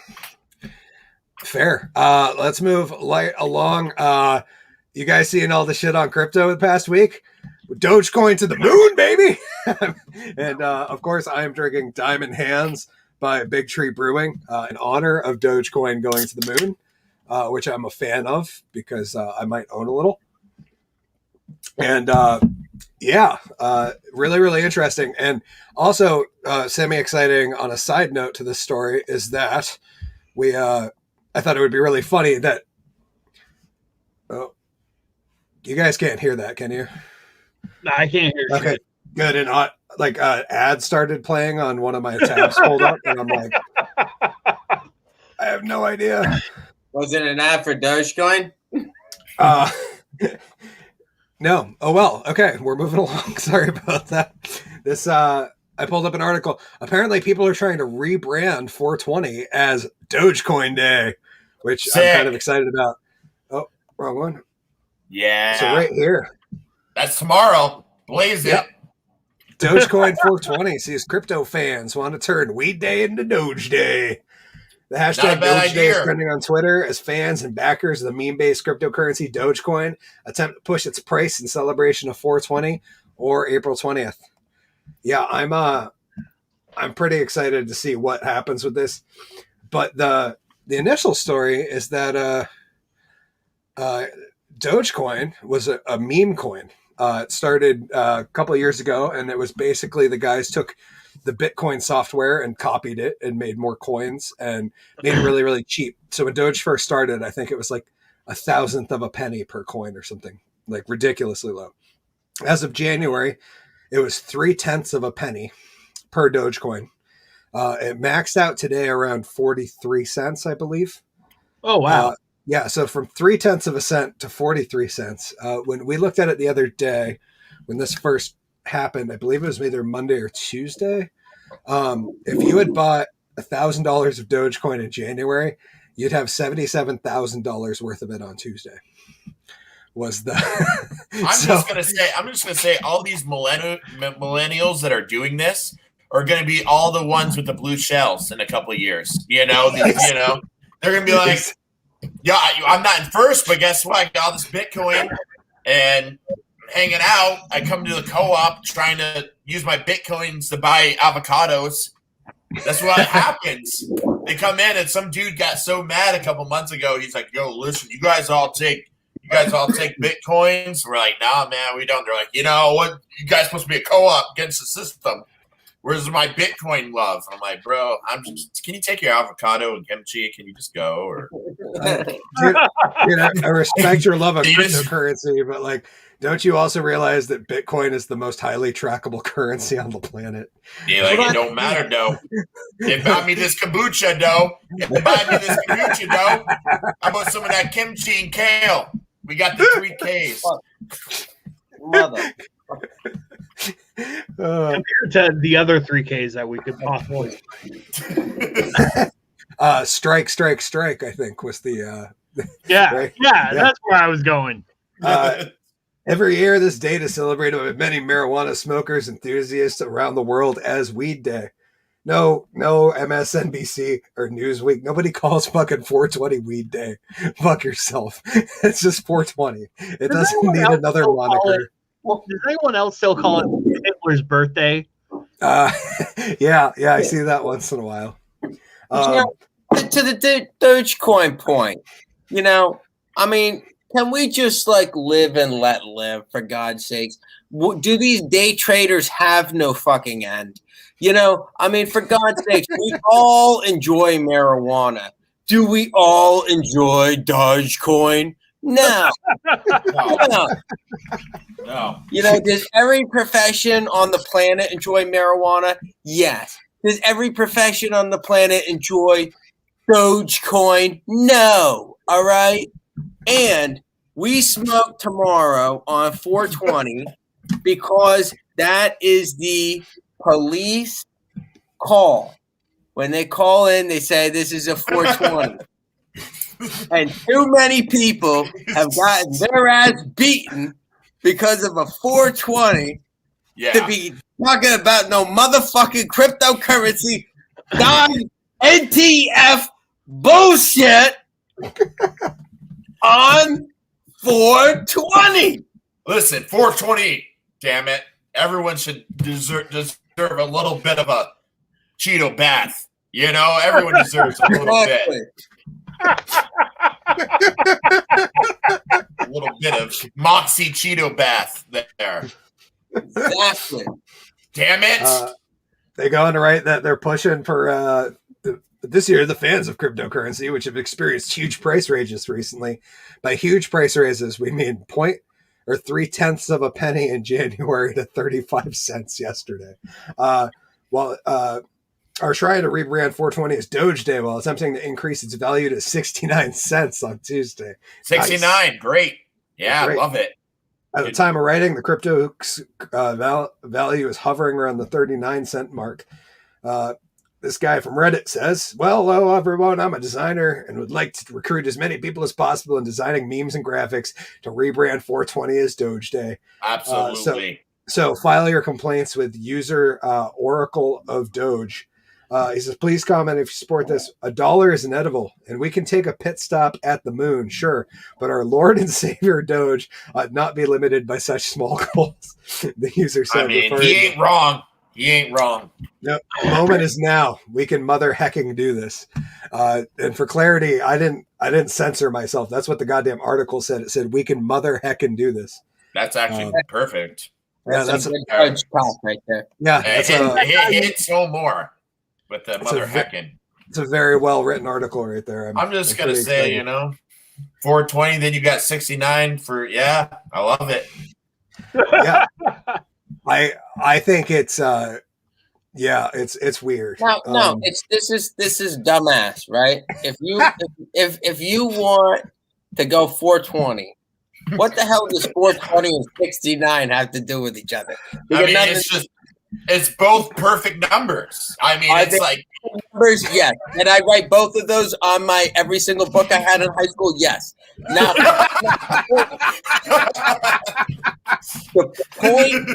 Fair. Let's move along. You guys seeing all the shit on crypto the past week? Dogecoin to the moon, baby! And of course, I am drinking Diamond Hands by Big Tree Brewing in honor of Dogecoin going to the moon, which I'm a fan of because I might own a little. And really, really interesting. And also semi-exciting on a side note to this story is that I thought it would be really funny that you guys can't hear that, can you? No, I can't hear. Okay, shit. Good. And ad started playing on one of my tabs pulled up, and I'm like, I have no idea. Was it an ad for Dogecoin? No. Oh well. Okay, we're moving along. Sorry about that. This I pulled up an article. Apparently, people are trying to rebrand 420 as Dogecoin Day, which I'm kind of excited about. Oh, wrong one. Yeah. So right here. That's tomorrow. Blaze it. Dogecoin 420 sees crypto fans want to turn Weed Day into Doge Day. The hashtag Doge Day is trending on Twitter as fans and backers of the meme-based cryptocurrency Dogecoin attempt to push its price in celebration of 420 or April 20th. Yeah, I'm pretty excited to see what happens with this. But the initial story is that Dogecoin was a meme coin. It started a couple of years ago, and it was basically the guys took the Bitcoin software and copied it and made more coins and made it really, really cheap. So when Doge first started, I think it was like 1,000th of a penny per coin or something, like ridiculously low. As of January, it was 0.3 of a penny per Dogecoin. It maxed out today around 43 cents, I believe. Oh, wow. Yeah, so from 0.3 of a cent to 43 cents. When we looked at it the other day, when this first happened, I believe it was either Monday or Tuesday. If you had bought $1,000 of Dogecoin in January, you'd have $77,000 worth of it on Tuesday. Was the I'm just gonna say all these millennials that are doing this are gonna be all the ones with the blue shells in a couple of years. They're gonna be like, yeah, I'm not in first, but guess what? I got all this Bitcoin and hanging out. I come to the co-op trying to use my Bitcoins to buy avocados. That's what happens. They come in and some dude got so mad a couple months ago. He's like, yo, listen, you guys all take Bitcoins? We're like, nah, man, we don't. They're like, you know what? You guys supposed to be a co-op against the system. Where's my Bitcoin love? I'm like, bro, can you take your avocado and kimchi? Can you just go? Or I respect your love of cryptocurrency, but like, don't you also realize that Bitcoin is the most highly trackable currency on the planet? Yeah, like it don't matter, though. They buy me this kombucha, though. How about some of that kimchi and kale? We got the 3Ks. Mother. Compared to the other 3Ks that we could possibly strike, I think was the right? That's where I was going. Every year this date is celebrated by many marijuana smokers enthusiasts around the world as Weed Day. No MSNBC or Newsweek. Nobody calls fucking 420 Weed Day. Fuck yourself. It's just 420. It doesn't need another moniker. Does anyone else still call it Hitler's birthday? Yeah, I see that once in a while. To the Dogecoin point, I mean, can we just like live and let live, for God's sakes? Do these day traders have no fucking end? I mean, for God's sakes, we all enjoy marijuana. Do we all enjoy Dogecoin? No. No. Does every profession on the planet enjoy marijuana? Yes. Does every profession on the planet enjoy Dogecoin? No. All right. And we smoke tomorrow on 420 because that is the police call. When they call in, they say this is a 420. And too many people have gotten their ass beaten because of a 420 to be talking about no motherfucking cryptocurrency, non-NTF bullshit on 420. Listen, 420, damn it. Everyone should deserve a little bit of a Cheeto bath. Everyone deserves a little bit. A little bit of Moxie Cheeto bath there. Exactly. Damn it. They go on to write that they're pushing for this year the fans of cryptocurrency, which have experienced huge price raises recently. By huge price raises, we mean 0.3 of a penny in January to 35 cents yesterday. Are trying to rebrand 420 as Doge Day while attempting to increase its value to 69 cents on Tuesday. 69, nice. Great. Yeah, great. Love it. At the time of writing, the crypto value is hovering around the 39-cent mark. This guy from Reddit says, well, hello, everyone. I'm a designer and would like to recruit as many people as possible in designing memes and graphics to rebrand 420 as Doge Day. Absolutely. So file your complaints with user Oracle of Doge. He says, please comment if you support this. $1 is an edible, and we can take a pit stop at the moon, sure, but our Lord and Savior Doge ought not be limited by such small goals. The user said, I mean, he ain't wrong. He ain't wrong. No, the moment is now. We can mother hecking do this. And for clarity, I didn't censor myself. That's what the goddamn article said. It said we can mother hecking do this. That's actually perfect. Yeah, that's a good Doge talk right there. Yeah, hit so more. With the mother heckin'. It's a very well written article right there. I'm just gonna say, 420, then you got 69 for I love it. Yeah. I think it's it's weird. No, this is dumbass, right? If you want to go 420, what the hell does 420 and 69 have to do with each other? It's both perfect numbers. I mean, it's like numbers, yes. Did I write both of those on my every single book I had in high school? Yes. Now, the point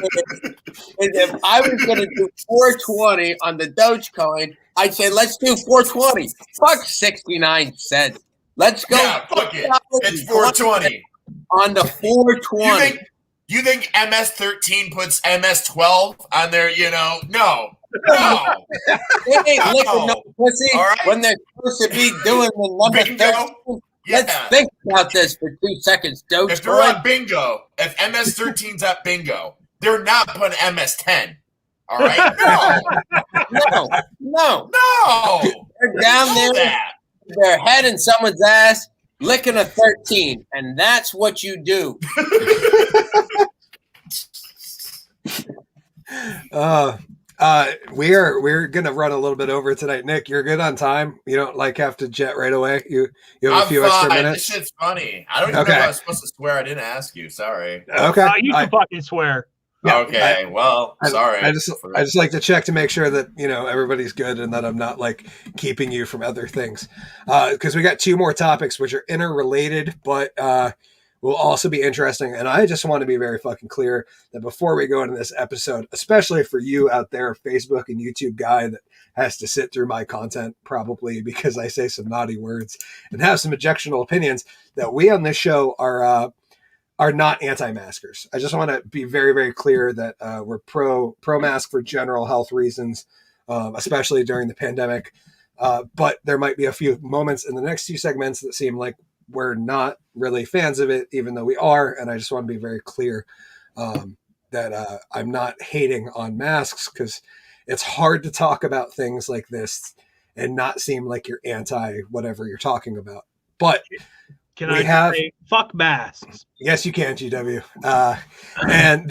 is if I was going to do 420 on the Dogecoin, I'd say let's do 420. Fuck 69 cents. Let's go. Yeah, fuck it. It's 420 on the 420. You think MS-13 puts MS-12 on there? No. They ain't licking no pussy when they're supposed to be doing the number 13. Let's think about this for 2 seconds, Doge. If they're on bingo, if MS-13's at bingo, they're not putting MS-10. All right? No. They're down there, their head in someone's ass, licking a 13, and that's what you do. We're gonna run a little bit over tonight. Nick, you're good on time. You don't have to jet right away. You have a few extra minutes. This shit's funny. I don't even know if I was supposed to swear. I didn't ask you. Sorry. Okay. You can fucking swear. Yeah, okay. Sorry. I just like to check to make sure that everybody's good and that I'm not keeping you from other things. Because we got 2 more topics which are interrelated, but will also be interesting. And I just want to be very fucking clear that before we go into this episode, especially for you out there, Facebook and YouTube guy that has to sit through my content probably because I say some naughty words and have some objectionable opinions, that we on this show are not anti-maskers. I just want to be very, very clear that we're pro-mask for general health reasons, especially during the pandemic. But there might be a few moments in the next 2 segments that seem like we're not really fans of it, even though we are. And I just want to be very clear that I'm not hating on masks, because it's hard to talk about things like this and not seem like you're anti whatever you're talking about. But can I say fuck masks? Yes, you can, GW. And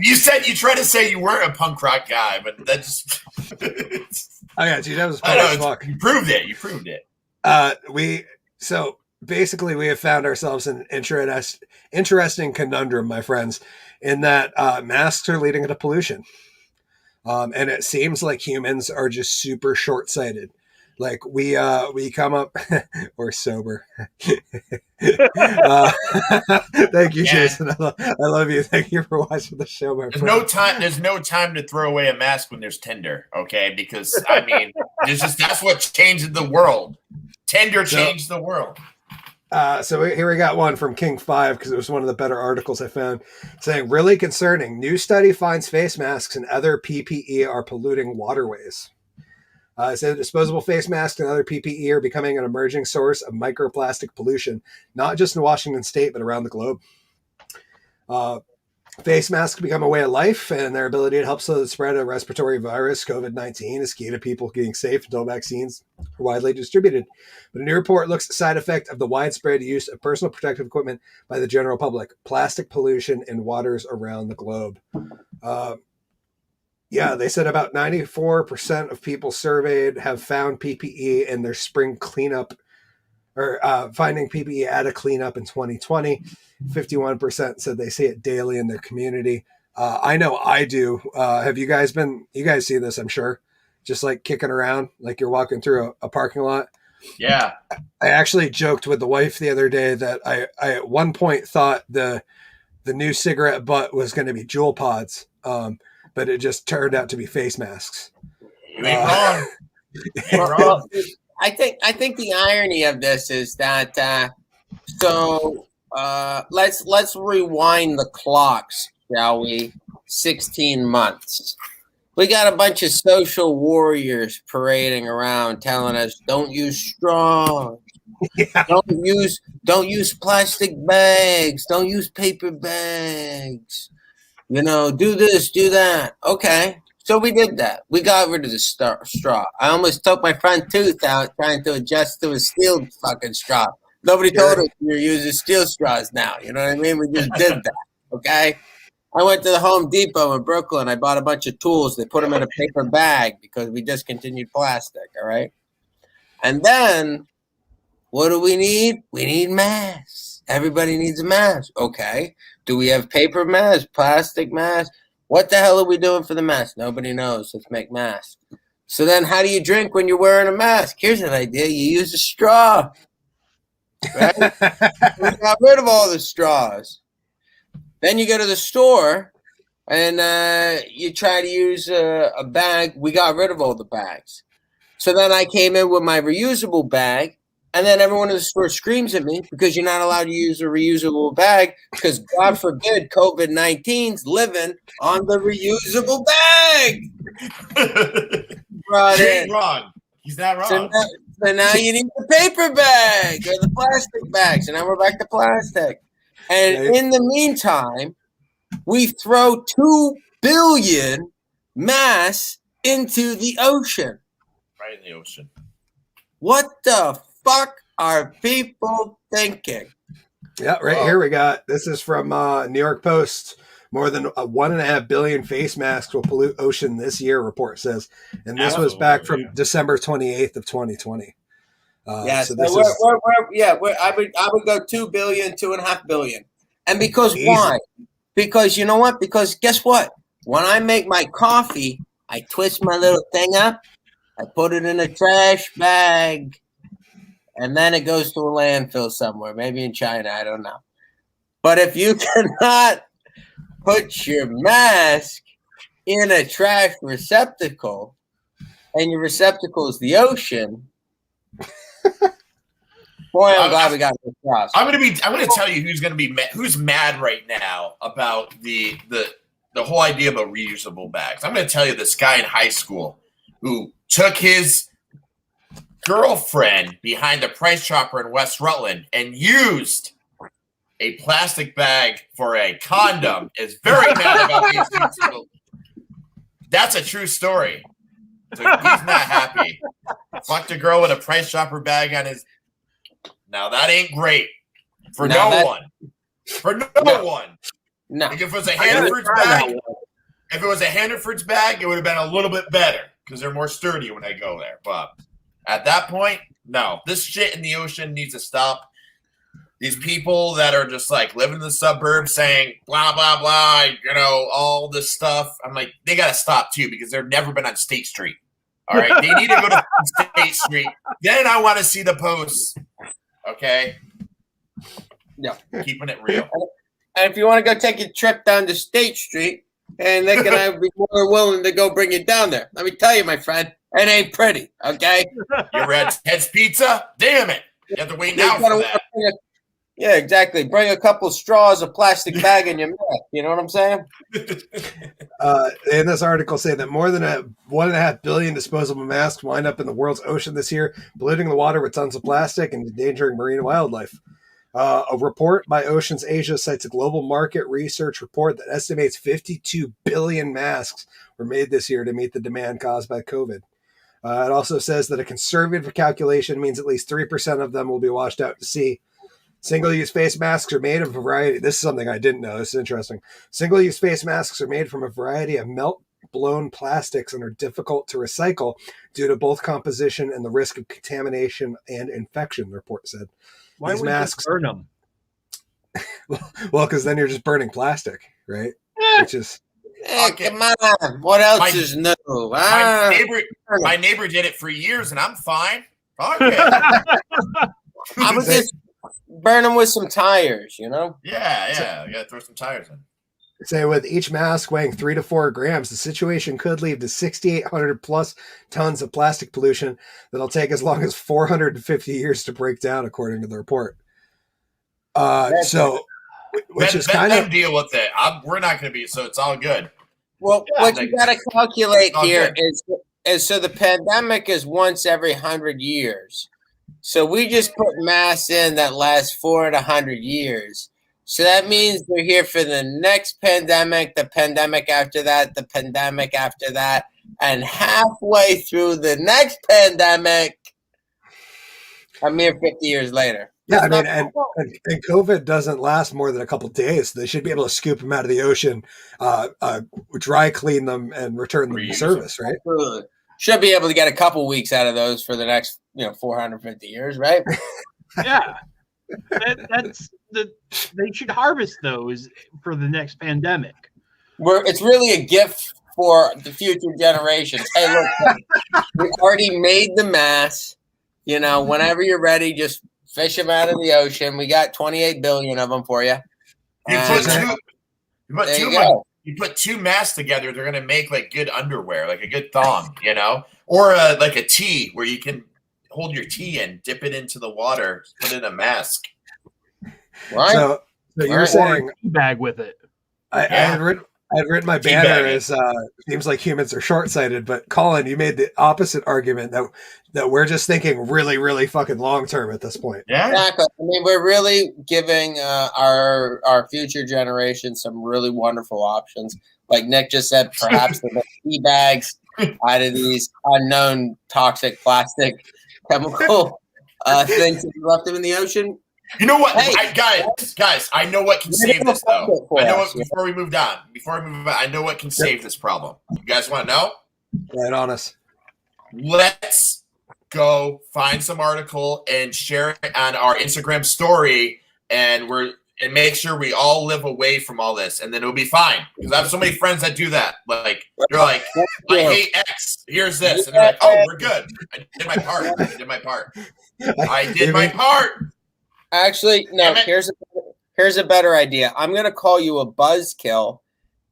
you tried to say you weren't a punk rock guy, but that's oh yeah, dude, that was fun as fuck. You proved it. So basically we have found ourselves in an interesting conundrum, my friends, in that masks are leading to pollution. And it seems like humans are just super short-sighted. Like we come up, we're sober. Thank you, Jason. I love you. Thank you for watching the show, my friend. There's no time to throw away a mask when there's Tinder, okay? Because I mean, that's what changed the world. Tinder changed the world. So here we got one from King 5, because it was one of the better articles I found, saying, really concerning. New study finds face masks and other PPE are polluting waterways. It said disposable face masks and other PPE are becoming an emerging source of microplastic pollution, not just in Washington State, but around the globe. Face masks become a way of life, and their ability to help slow the spread of respiratory virus, COVID-19, is key to people getting safe until vaccines are widely distributed. But a new report looks at the side effect of the widespread use of personal protective equipment by the general public, plastic pollution in waters around the globe. They said about 94% of people surveyed have found PPE in their spring cleanup, or finding PPE at a cleanup in 2020. 51% said they see it daily in their community. I know I do. Have you guys see this, I'm sure, just kicking around, like you're walking through a parking lot? Yeah. I actually joked with the wife the other day that I at one point thought the new cigarette butt was going to be Juul pods. But it just turned out to be face masks. You ain't wrong. Well, I think the irony of this is that let's rewind the clocks, shall we? 16 months. We got a bunch of social warriors parading around telling us don't use straws. Yeah. Don't use plastic bags. Don't use paper bags. Do this, do that. Okay. So we did that. We got rid of the straw. I almost took my front tooth out trying to adjust to a steel fucking straw. Nobody told us we were using steel straws now. You know what I mean? We just did that. Okay? I went to the Home Depot in Brooklyn. I bought a bunch of tools. They put them in a paper bag because we discontinued plastic. All right? And then, what do we need? We need masks. Everybody needs a mask. Okay. Do we have paper masks, plastic masks? What the hell are we doing for the mask? Nobody knows. Let's make masks. So then how do you drink when you're wearing a mask? Here's an idea. You use a straw. Right? We got rid of all the straws. Then you go to the store and you try to use a bag. We got rid of all the bags. So then I came in with my reusable bag. And then everyone in the store screams at me because you're not allowed to use a reusable bag because, God forbid, COVID-19's living on the reusable bag. He ain't wrong. He's not wrong. So now you need the paper bag or the plastic bag. So now we're back to plastic. And in the meantime, we throw 2 billion masks into the ocean. Right in the ocean. What the fuck are people thinking? Yeah, right here we got. This is from New York Post. More than 1.5 billion face masks will pollute ocean this year, report says. And this was back from December 28th of 2020. So this I would go 2 billion, 2.5 billion. And because easy. Why? Because you know what? Because guess what? When I make my coffee, I twist my little thing up, I put it in a trash bag, and then it goes to a landfill somewhere, maybe in China, I don't know. But if you cannot put your mask in a trash receptacle, and your receptacle is the ocean, boy, I'm glad we got this cross. I'm gonna tell you who's mad right now about the whole idea about reusable bags. I'm gonna tell you this guy in high school who took his girlfriend behind the Price Chopper in West Rutland and used a plastic bag for a condom is very mad about these. That's a true story. So he's not happy. Fucked a girl with a Price Chopper bag on his. Now that ain't great for no one. For no one. No. Like if it was a Hannaford's bag, it would have been a little bit better because they're more sturdy when they go there. But at that point, no. This shit in the ocean needs to stop. These people that are just like living in the suburbs saying blah, blah, blah, all this stuff. I'm like, they got to stop too because they've never been on State Street. All right. They need to go to State Street. Then I want to see the posts. Okay. Yeah. Keeping it real. And if you want to go take a trip down to State Street, and they're going to be more willing to go bring you down there. Let me tell you, my friend, it ain't pretty, okay? You're at Ted's Pizza? Damn it. You have to wait now for that. Yeah, exactly. Bring a couple straws, a plastic bag in your mouth. You know what I'm saying? In this article say that more than 1.5 billion disposable masks wind up in the world's ocean this year, polluting the water with tons of plastic and endangering marine wildlife. A report by Oceans Asia cites a global market research report that estimates 52 billion masks were made this year to meet the demand caused by COVID. It also says that a conservative calculation means at least 3% of them will be washed out to sea. Single-use face masks are made of a variety. This is something I didn't know. This is interesting. Single-use face masks are made from a variety of melt-blown plastics and are difficult to recycle due to both composition and the risk of contamination and infection, the report said. Why would masks burn them? Well, because then you're just burning plastic, right? Which is come on. What else is new? My neighbor did it for years, and I'm fine. Okay. I was just burn them with some tires, Yeah. You gotta throw some tires in. Say with each mask weighing 3 to 4 grams, the situation could lead to 6,800 plus tons of plastic pollution that'll take as long as 450 years to break down, according to the report. Which is kind of deal with it. We're not going to be, so it's all good. Well, what you got to calculate here is so the pandemic is once every 100 years. So we just put masks in that last 400 years. So that means we're here for the next pandemic, the pandemic after that, the pandemic after that, and halfway through the next pandemic, a mere 50 years later. Yeah, I That's mean, not- and COVID doesn't last more than a couple days. So they should be able to scoop them out of the ocean, dry clean them, and return them to Reuse service, right? Absolutely. Should be able to get a couple weeks out of those for the next 450 years, right? Yeah. They should harvest those for the next pandemic. It's really a gift for the future generations. Hey, look, we already made the mass. Whenever you're ready, just fish them out of the ocean. We got 28 billion of them for you. You put two masks together, they're gonna make like good underwear, like a good thong, or like a tea where you can hold your tea and dip it into the water, put it in a mask. Right. So you're saying bag with it. I had written my banner as seems like humans are short-sighted, but Collen, you made the opposite argument that we're just thinking really, really fucking long-term at this point. Yeah, exactly. I mean, we're really giving our future generation some really wonderful options. Like Nick just said, perhaps the tea bags out of these unknown toxic plastic chemical things that we left them in the ocean. You know what, Hey, guys? I know what can save this though. I know what. Yeah. Before we move on, I know what can save this problem. You guys want to know? Right on us. Let's go find some article and share it on our Instagram story, and make sure we all live away from all this, and then it'll be fine. Because I have so many friends that do that. Like they're like, I hate X. Here's this, and they're like, oh, we're good. I did my part. I did my part. Actually, no. Here's a better idea. I'm gonna call you a buzzkill,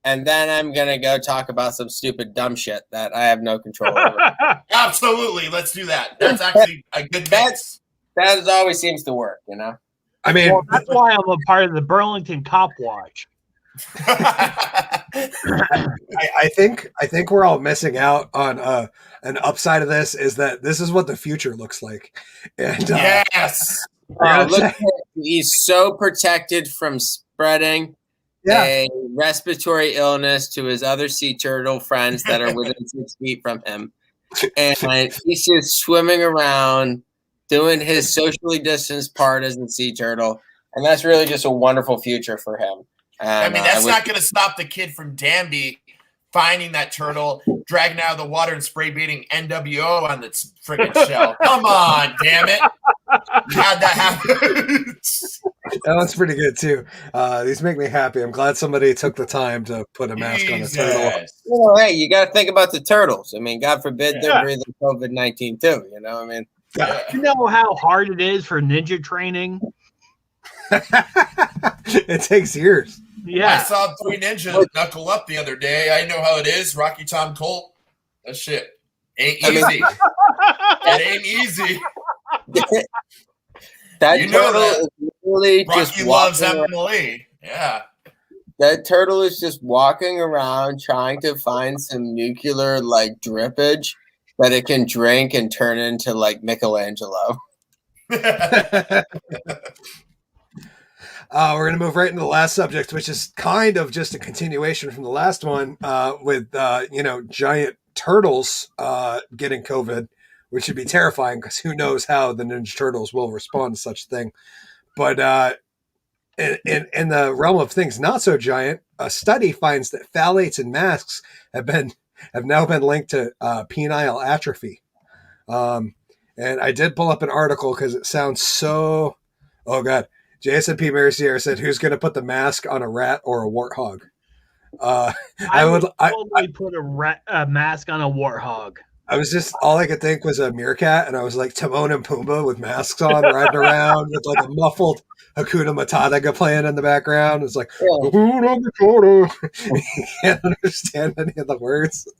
and then I'm gonna go talk about some stupid dumb shit that I have no control over. Absolutely, let's do that. That's actually a good mix. That always seems to work, I mean, Well, that's why I'm a part of the Burlington Cop Watch. I think we're all missing out on an upside of this is that this is what the future looks like, and Yes. Look at him. He's so protected from spreading a respiratory illness to his other sea turtle friends that are within 6 feet from him. And he's just swimming around doing his socially distanced part as a sea turtle. And that's really just a wonderful future for him. And, that's not going to stop the kid from Danby finding that turtle, dragging it out of the water, and spray beating NWO on its freaking shell. Come on, damn it. How'd that happen? That one's pretty good too. These make me happy. I'm glad somebody took the time to put a mask on a turtle. Hey, you got to think about the turtles. I mean, God forbid they're breathing COVID-19 too. I mean, you know how hard it is for ninja training? It takes years. Yeah. I saw 3 ninjas knuckle up the other day. I know how it is. Rocky Tom Colt. That shit ain't easy. It ain't easy. That you know turtle that. is really Rocky just loves walking Emily. Yeah. That turtle is just walking around trying to find some nuclear drippage that it can drink and turn into Michelangelo. We're going to move right into the last subject, which is kind of just a continuation from the last one with, giant turtles getting COVID, which would be terrifying because who knows how the Ninja Turtles will respond to such a thing. But in the realm of things not so giant, a study finds that phthalates in masks have now been linked to penile atrophy. And I did pull up an article because it sounds so, oh God. Jason P. Mercier said, "Who's going to put the mask on a rat or a warthog?" I would totally put a mask on a warthog. I was just, all I could think was a meerkat, and I was like Timon and Pumbaa with masks on, riding around with a muffled Hakuna Matata playing in the background. It's like, Hakuna Matata. You can't understand any of the words.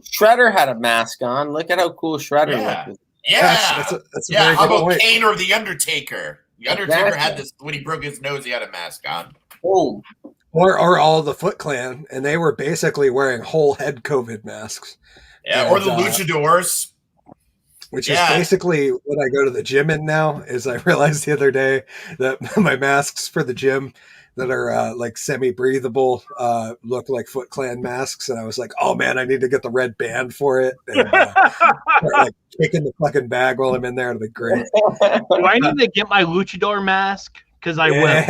Shredder had a mask on. Look at how cool Shredder looked. Yeah, that's a very how good about point. Kane or the Undertaker? The Undertaker had this when he broke his nose. He had a mask on. Oh, or all the Foot Clan, and they were basically wearing whole head COVID masks. Yeah, and, or the Luchadors. which is basically what I go to the gym in now. Is I realized the other day that my masks for the gym that are like semi-breathable look like Foot Clan masks, and I was like, oh man, I need to get the red band for it, and start like kicking the fucking bag while I'm in there. It'll be great. Do I need to get my luchador mask? Because I will.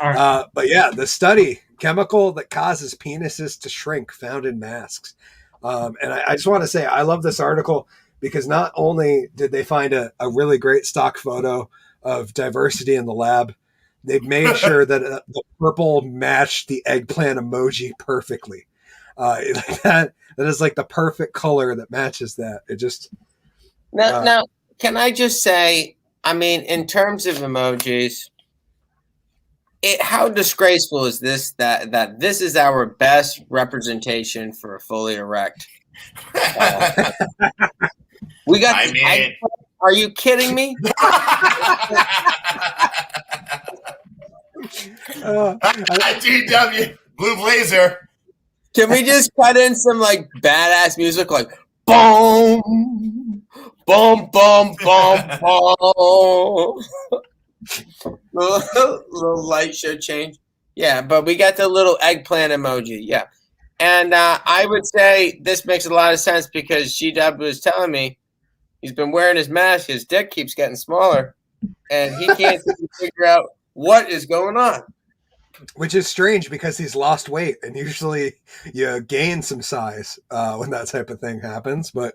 Right. But yeah, the study, chemical that causes penises to shrink, found in masks. And I just want to say I love this article because not only did they find a really great stock photo of diversity in the lab, they've made sure that the purple matched the eggplant emoji perfectly. That is like the perfect color that matches that. It just now, can I just say, I mean, in terms of emojis, how disgraceful is this that this is our best representation for a fully erect? We got. Are you kidding me? GW Blue Blazer. Can we just cut in some like badass music, like boom, boom, boom, boom, boom? little light show change. Yeah, but we got the little eggplant emoji. Yeah. And I would say this makes a lot of sense because GW was telling me he's been wearing his mask. His dick keeps getting smaller, and he can't figure out what is going on. Which is strange because he's lost weight, and usually you gain some size when that type of thing happens. But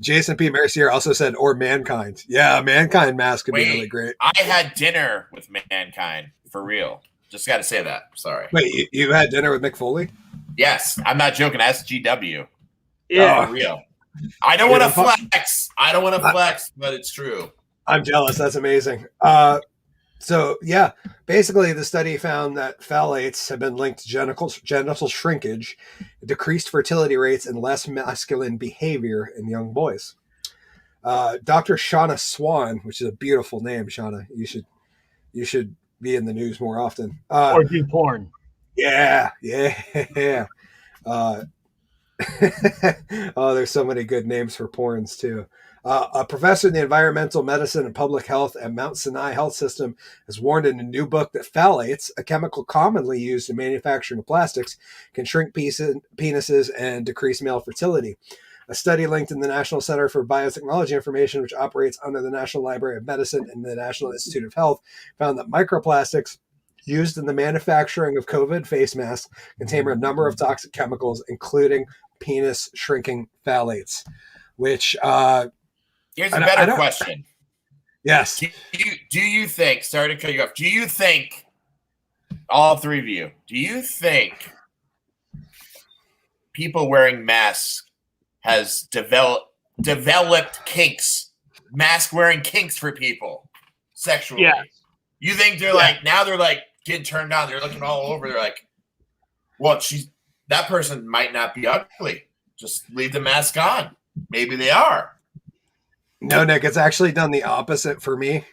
Jason P. Mercier also said, or Mankind. Yeah, Mankind mask would be really great. I had dinner with Mankind, for real. Just got to say that. Sorry. Wait, you had dinner with Mick Foley? Yes, I'm not joking. That's GW. Yeah, for real. I don't want to flex. I don't want to flex, but it's true. I'm jealous. That's amazing. So, yeah, basically the study found that phthalates have been linked to genital shrinkage, decreased fertility rates, and less masculine behavior in young boys. Dr. Shauna Swan, which is a beautiful name, Shauna, you should be in the news more often. Or do porn. Yeah. Oh, there's so many good names for porns, too. A professor in the environmental medicine and public health at Mount Sinai Health System has warned in a new book that phthalates, a chemical commonly used in manufacturing of plastics, can shrink penises and decrease male fertility. A study linked in the National Center for Biotechnology Information, which operates under the National Library of Medicine and the National Institute of Health, found that microplastics used in the manufacturing of COVID face masks contain a number of toxic chemicals, including penis shrinking phthalates, which here's a better question. Yes. Do you think, sorry to cut you off, do you think, all three of you, do you think people wearing masks has developed kinks, mask wearing kinks for people sexually? Yeah. You think they're like, now they're like getting turned on, they're looking all over, they're like, well, that person might not be ugly. Just leave the mask on. Maybe they are. No, Nick, it's actually done the opposite for me.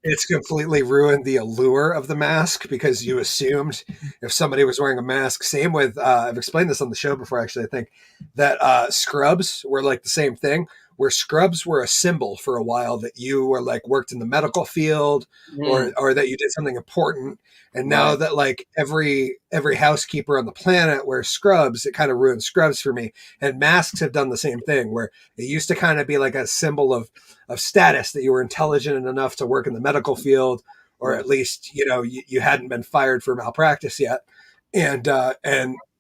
It's completely ruined the allure of the mask because you assumed if somebody was wearing a mask, same with, I've explained this on the show before, actually, I think, that scrubs were like the same thing, where scrubs were a symbol for a while that you were like worked in the medical field or that you did something important. And now that like every housekeeper on the planet wears scrubs, it kind of ruined scrubs for me. And masks have done the same thing, where it used to kind of be like a symbol of status that you were intelligent enough to work in the medical field, or at least, you hadn't been fired for malpractice yet. And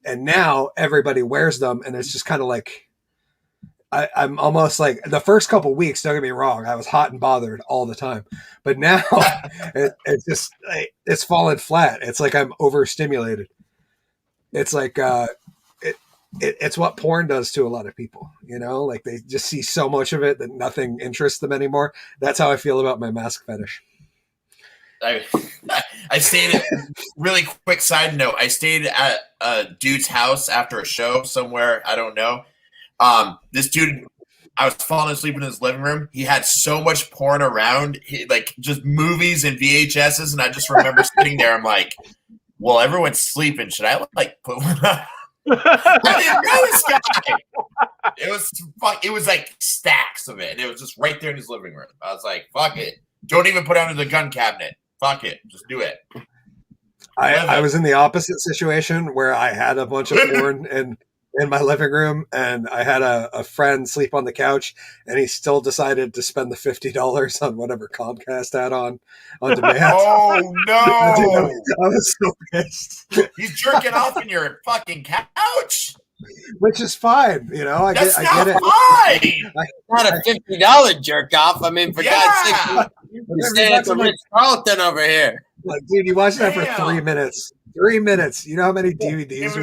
now everybody wears them, and it's just kind of like, I'm almost like the first couple of weeks, don't get me wrong, I was hot and bothered all the time, but now it's just it's fallen flat. It's like I'm overstimulated. It's like it's what porn does to a lot of people, like they just see so much of it that nothing interests them anymore. That's how I feel about my mask fetish. I stayed at, really quick side note, I stayed at a dude's house after a show somewhere, I don't know. This dude, I was falling asleep in his living room. He had so much porn around, like just movies and VHSs, and I just remember sitting there. I'm like, well, everyone's sleeping. Should I like put one up? I didn't know this guy. It was like stacks of it, and it was just right there in his living room. I was like, "Fuck it! Don't even put it under the gun cabinet. Fuck it, just do it." I was in the opposite situation where I had a bunch of porn in my living room, and I had a friend sleep on the couch, and he still decided to spend the $50 on whatever Comcast had on demand. Oh no! I was so pissed. He's jerking off in your fucking couch. Which is fine, you know. I get it. Fine. Not a $50 jerk off. I mean, for God's sake, you're staying at the Ritz Carlton over here. Like, dude, you watched that for 3 minutes. 3 minutes. You know how many DVDs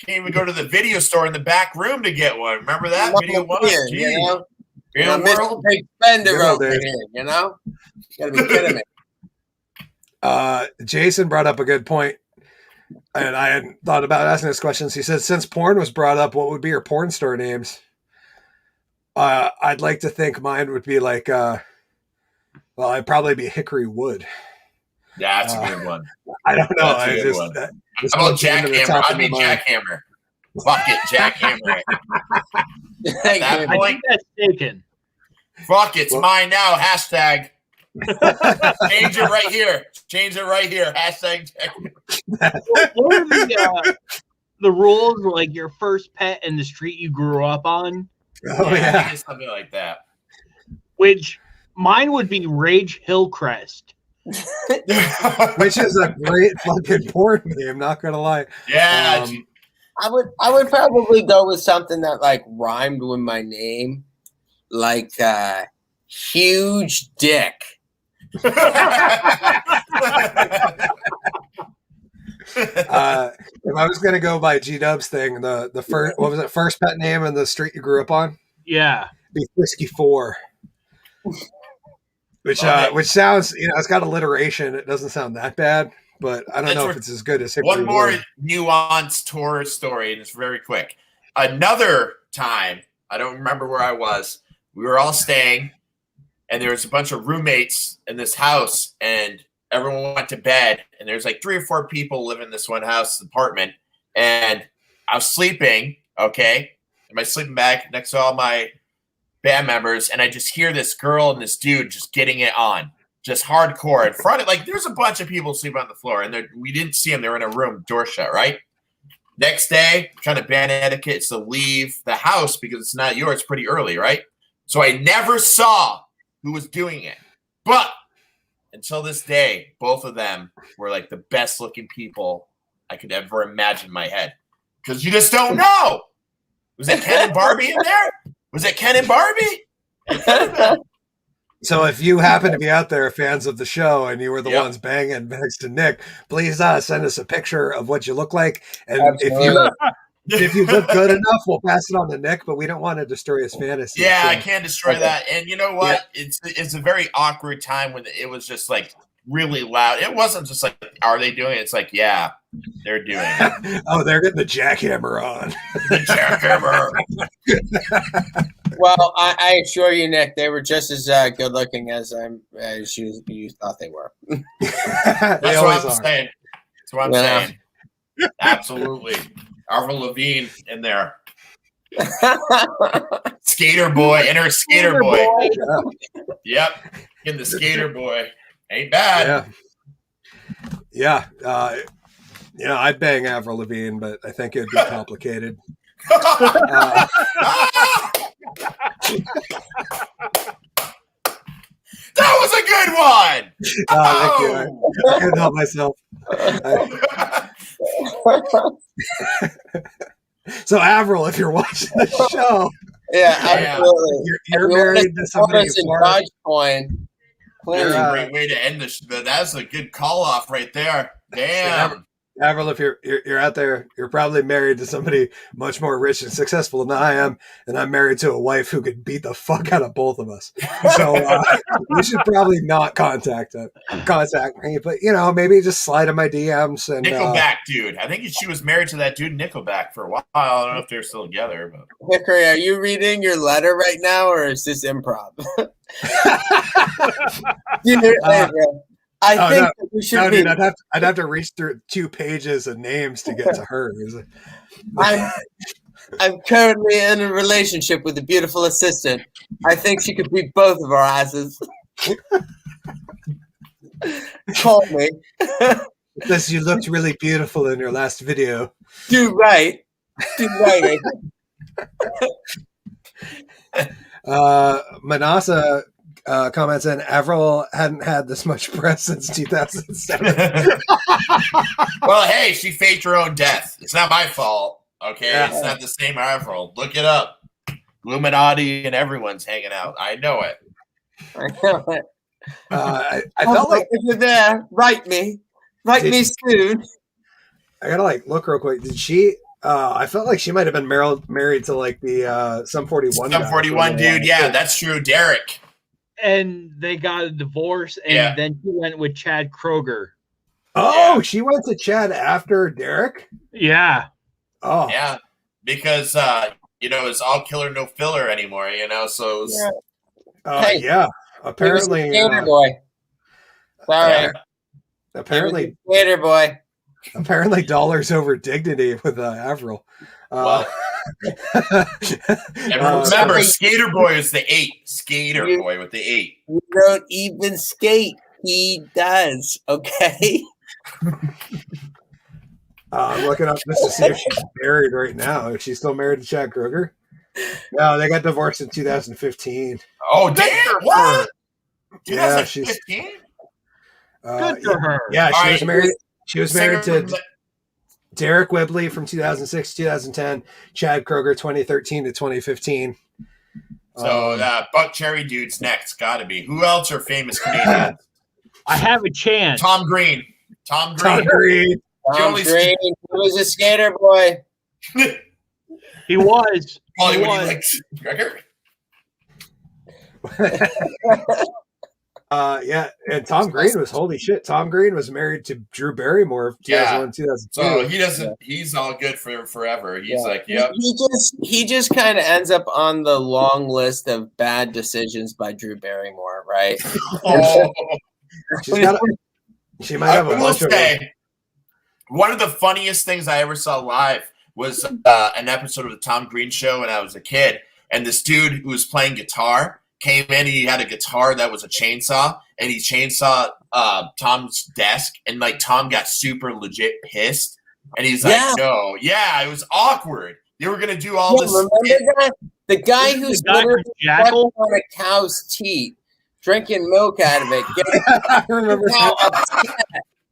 Can't even go to the video store in the back room to get one. Remember that video one? You know? Mr. Big Spender over here, you know? You gotta be kidding me. Jason brought up a good point, and I hadn't thought about asking this question. He said, since porn was brought up, what would be your porn store names? I'd like to think mine would be like, I'd probably be Hickory Wood. Yeah, that's a good one. I don't know. That's a good one. How about Jackhammer? I'd be Jackhammer. Fuck it, Jackhammer. I think that's taken. Fuck, it's mine now. Hashtag. Change it right here. Hashtag. What are the rules? Like your first pet in the street you grew up on? Oh yeah, I think it's something like that. Which mine would be Rage Hillcrest. Which is a great fucking porn name, not gonna lie. Yeah. I would probably go with something that like rhymed with my name, like Huge Dick. If I was gonna go by G-Dub's thing, the first, what was it, first pet name in the street you grew up on? Yeah, Be Frisky 4. Which sounds, you know, it's got alliteration. It doesn't sound that bad, but I don't know if it's as good as Hickory One more Wood. nuanced tour story, and it's very quick. Another time, I don't remember where I was. We were all staying, and there was a bunch of roommates in this house, and everyone went to bed. And there's like 3 or 4 people living in this one house apartment, and I was sleeping. Okay, in my sleeping bag next to all my band members, and I just hear this girl and this dude just getting it on, just hardcore in front of, like, there's a bunch of people sleeping on the floor, and we didn't see them. They were in a room, door shut, right? Next day, kind of band etiquette is to leave the house because it's not yours pretty early, right? So I never saw who was doing it, but until this day, both of them were like the best looking people I could ever imagine in my head, because you just don't know. Was that Ken and Barbie in there? Was it Ken and Barbie? So if you happen to be out there, fans of the show, and you were the ones banging next to Nick, please send us a picture of what you look like. And if you look good enough, we'll pass it on to Nick, but we don't want to destroy his fantasy. Yeah, so. I can't destroy that. And you know what? Yeah. It's a very awkward time when it was just like really loud. It wasn't just like, are they doing it? It's like, yeah, they're doing it. Oh, they're getting the jackhammer on. The jackhammer. Well, I assure you, Nick, they were just as good looking as you thought they were. That's what I'm saying. That's what I'm saying. Absolutely. Avril Lavigne in there. Skater boy, inner skater boy. Yep. In the skater boy. Ain't bad. Yeah. You know, I'd bang Avril Lavigne, but I think it'd be complicated. That was a good one. Thank you. I couldn't help myself. So, Avril, if you're watching the show, absolutely. You're married to somebody. Coin. That's a great way to end this. That's a good call off right there. Damn. Avril, if you're out there, you're probably married to somebody much more rich and successful than I am, and I'm married to a wife who could beat the fuck out of both of us. So you should probably not contact me, but you know, maybe just slide in my DMs. And Nickelback, dude. I think she was married to that dude Nickelback for a while. I don't know if they're still together. But Hickory, are you reading your letter right now, or is this improv? I think we should dude, I'd have to reach through 2 pages of names to get to her. I'm currently in a relationship with a beautiful assistant. I think she could beat both of our asses. Call me. Because you looked really beautiful in your last video. Do right. Do right. Manasa comments in, Avril hadn't had this much press since 2007. Well, hey, she faked her own death. It's not my fault. Okay, Yeah. It's not the same Avril. Look it up. Illuminati and everyone's hanging out. I know it. I know it. I felt like if you're there, write me. Write me soon. I gotta like look real quick. Did she? I felt like she might have been married to like the Sum 41. Sum 41 dude. Yeah, that's true. Derek. And they got a divorce, and then she went with Chad Kroger. Oh, she went to Chad after Derek? Yeah. Oh. Yeah. Because it's all killer, no filler anymore, so it was, yeah. Apparently skater boy. Sorry. Apparently skater boy. Apparently dollars over dignity with Avril. And remember, Skater Boy is the 8. Skater Boy with the 8. You don't even skate. He does. Okay. I'm looking up just to see if she's married right now. Is she still married to Chad Kroger? No, they got divorced in 2015. Oh, damn! What? Yeah, she's 2015. Good for her. Yeah, she was married. She was married to Derek Whibley from 2006 to 2010, Chad Kroger 2013 to 2015. So Buck Cherry dude's next. Got to be. Who else are famous Canadians? I have a chance. Tom Green. Tom Green. He was a skater boy. He was. Hollywood Gregor. Yeah, and Tom Green was holy shit. Tom Green was married to Drew Barrymore 2001, 2002. So he doesn't. He's all good for forever. He's like, yep. He just kind of ends up on the long list of bad decisions by Drew Barrymore, right? She might have a bunch of them. One of the funniest things I ever saw live was an episode of the Tom Green Show when I was a kid, and this dude who was playing guitar came in. He had a guitar that was a chainsaw, and he chainsaw Tom's desk, and like Tom got super legit pissed, and he's like, "No, it was awkward. You were gonna do all this." Remember that? The guy who's literally on a cow's teat, drinking milk out of it. I remember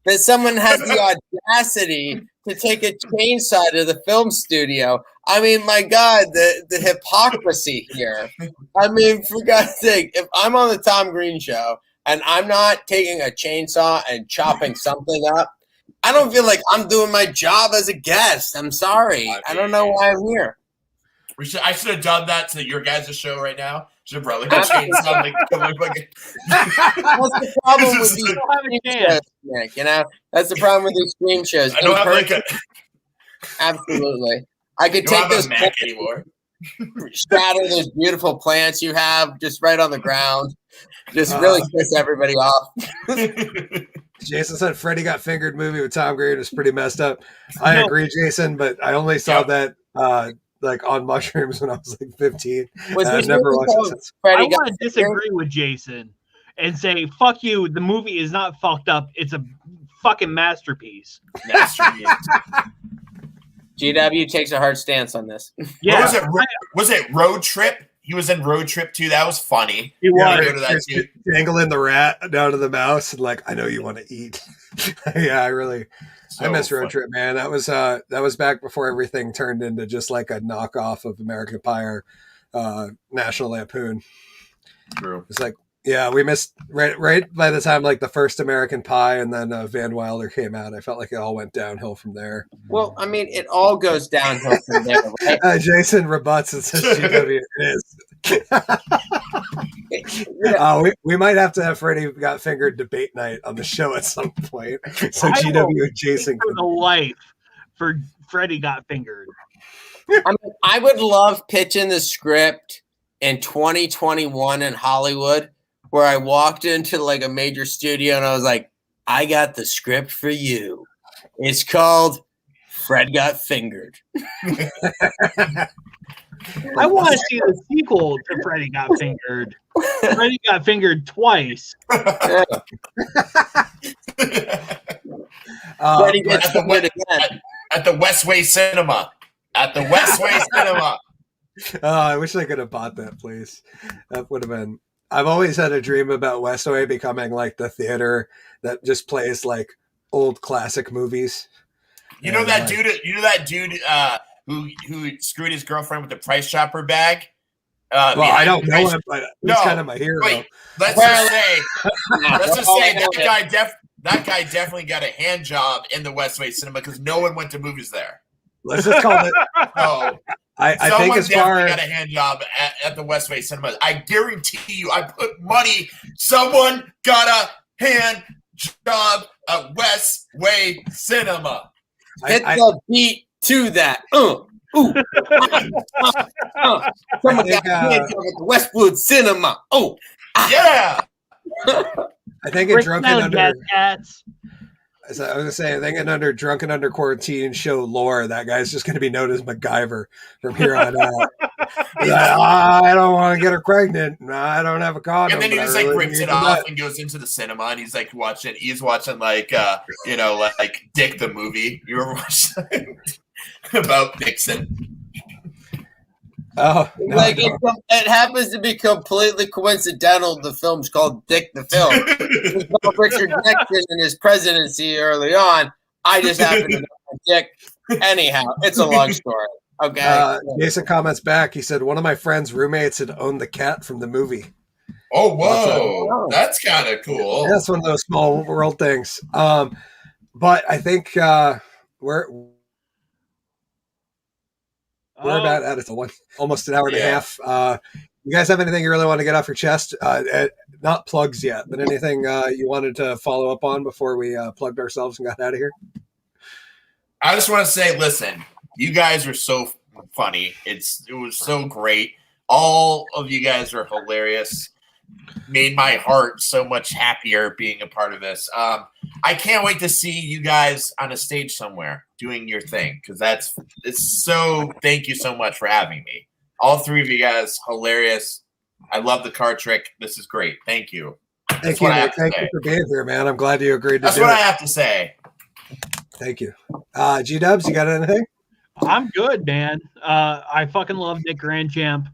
that someone has the audacity to take a chainsaw to the film studio. I mean, my God, the hypocrisy here. I mean, for God's sake, if I'm on the Tom Green Show and I'm not taking a chainsaw and chopping something up, I don't feel like I'm doing my job as a guest. I'm sorry. I don't know why I'm here. I should have done that to your guys' show right now. Should have brought like a chainsaw. That's the problem with these stream shows, Nick. That's the problem with these stream shows. I don't have like a. Absolutely. I could take those Mac anymore. Shatter those beautiful plants you have just right on the ground. Just really piss everybody off. Jason said Freddie Got Fingered movie with Tom Green was pretty messed up. I agree, Jason, but I only saw that like on mushrooms when I was like 15. I've never watched it since. I want to disagree with Jason and say, fuck you, the movie is not fucked up. It's a fucking masterpiece. GW takes a hard stance on this. Yeah. Was it Road Trip? He was in Road Trip too. That was funny. He was. Dangling the rat down to the mouse and like, I know you want to eat. Yeah, I miss Road Trip, man. That was back before everything turned into just like a knockoff of American Pie or National Lampoon. True. It's like, yeah, we missed right by the time like the first American Pie and then Van Wilder came out. I felt like it all went downhill from there. Well, I mean, it all goes downhill from there. Right? Jason rebuts and says GW it is. We might have to have Freddie Got Fingered debate night on the show at some point. So GW and Jason for the life for Freddie Got Fingered. I mean, I would love pitching the script in 2021 in Hollywood, where I walked into like a major studio and I was like, I got the script for you. It's called Fred got fingered. I want to see the sequel to Freddy Got Fingered. Freddy got fingered twice. Freddy gets fingered again. At the Westway Cinema. At the Westway Cinema. I wish I could have bought that place. That would have been. I've always had a dream about Westway becoming like the theater that just plays like old classic movies. You know that dude. You know that dude who screwed his girlfriend with the Price Chopper bag. Well, I don't know him, but he's kind of my hero. Wait, let's just say that guy definitely got a hand job in the Westway Cinema because no one went to movies there. Let's just call it. No. I think as far got a hand job at the Westway Cinema. I guarantee you, I put money. Someone got a hand job at Westway Cinema. Hit the beat to that. Someone got a hand job at the Westwood Cinema. Oh, yeah. I think in Drunken Under. Cats. I was going to say, I think under Drunken Under Quarantine show lore, that guy's just going to be known as MacGyver from here on out. I don't want to get her pregnant. I don't have a condom. And then he just like rips it off and goes into the cinema and he's like watching. He's watching like like Dick the movie. You ever watched about Nixon? Oh, no, like it happens to be completely coincidental. The film's called Dick the Film. It's about Richard Nixon and his presidency early on. I just happen to know Dick. Anyhow, it's a long story. Okay. Jason comments back. He said one of my friend's roommates had owned the cat from the movie. Oh, whoa! That's kind of cool. That's one of those small world things. But I think we're about at it. Almost an hour and a half. You guys have anything you really want to get off your chest? Not plugs yet, but anything you wanted to follow up on before we plugged ourselves and got out of here? I just want to say, listen, you guys are so funny. It was so great. All of you guys are hilarious. Made my heart so much happier being a part of this. I can't wait to see you guys on a stage somewhere doing your thing because it's so. Thank you so much for having me. All three of you guys, hilarious. I love the card trick. This is great. Thank you. Thank you. Thank you for being here, man. I'm glad you agreed to do it. That's what I have to say. Thank you. G-Dubs, you got anything? I'm good, man. I fucking love Nick Grandchamp.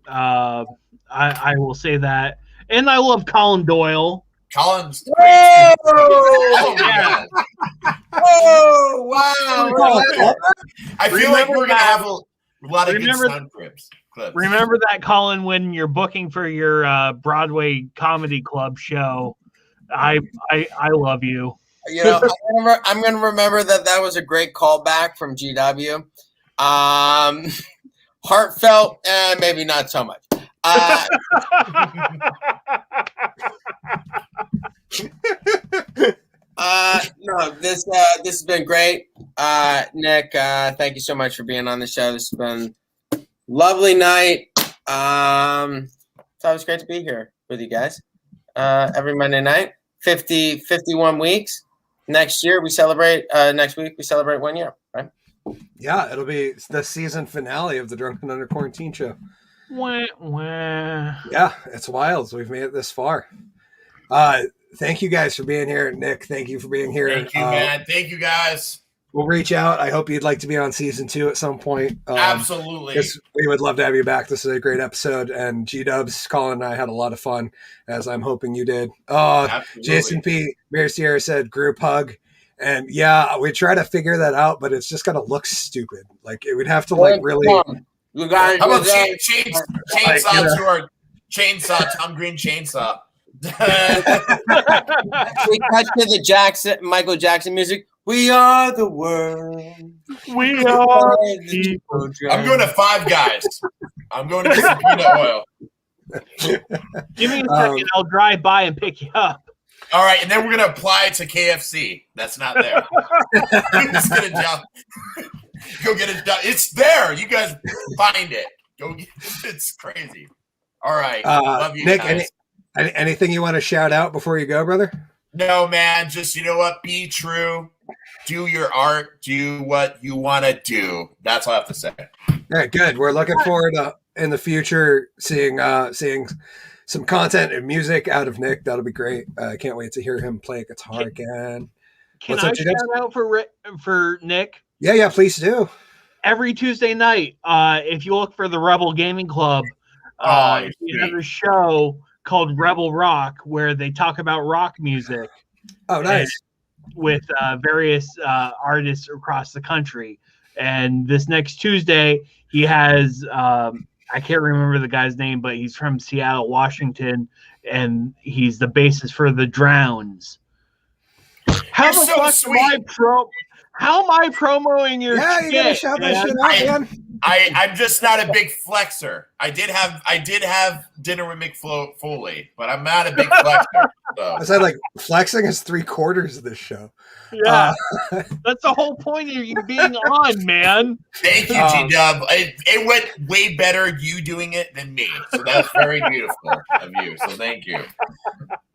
I will say that. And I love Collen Doyle. Collen's great. Oh, yeah. Oh, wow. I feel like we're going to have a lot of good sound clips. Remember that, Collen, when you're booking for your Broadway comedy club show. I love you. You know, I'm going to remember that was a great callback from GW. Heartfelt, maybe not so much. No, this has been great. Nick, thank you so much for being on the show. This has been a lovely night. It's always great to be here with you guys. Every Monday night, 51 weeks. Next year we celebrate. Next week we celebrate 1 year, right? Yeah, it'll be the season finale of the Drunken Under Quarantine show. Wah, wah. Yeah, it's wild. We've made it this far. Thank you guys for being here. Nick, thank you for being here. Thank you, man. Thank you, guys. We'll reach out. I hope you'd like to be on season 2 at some point. Absolutely. We would love to have you back. This is a great episode. And G-Dubs, Colin, and I had a lot of fun, as I'm hoping you did. Jason P. Mir Sierra said group hug. And yeah, we try to figure that out, but it's just going to look stupid. Like, it would have to, like, really. You guys, how about chainsaw to our chainsaw, Tom Green chainsaw? We cut to the Michael Jackson music. We are the world. We are the people. I'm going to Five Guys. I'm going to get some peanut oil. Give me a second. I'll drive by and pick you up. All right, and then we're going to apply it to KFC. That's not there. Just get a job. Go get it done. It's there. You guys find it. Go get it. It's crazy. All right. Love you, Nick, guys. anything you want to shout out before you go, brother? No, man. Just, you know what? Be true. Do your art. Do what you want to do. That's all I have to say. Yeah, good. We're looking forward to in the future seeing some content and music out of Nick. That'll be great. I can't wait to hear him play guitar again. Can What's I up, shout G-Dubs? out for Nick? Yeah, please do. Every Tuesday night, if you look for the Rebel Gaming Club, he has a show called Rebel Rock where they talk about rock music. Oh, nice. With various artists across the country. And this next Tuesday, he has, I can't remember the guy's name, but he's from Seattle, Washington, and he's the bassist for the Drowns. How the fuck how am I promoing your shit? You gotta shout that shit out, man. I'm just not a big flexer. I did have dinner with Mick Foley, but I'm not a big flexer. So. I said, like, flexing is 3/4 of this show. Yeah, that's the whole point of you being on, man. Thank you, G-Dub. It went way better you doing it than me, so that's very beautiful of you. So thank you.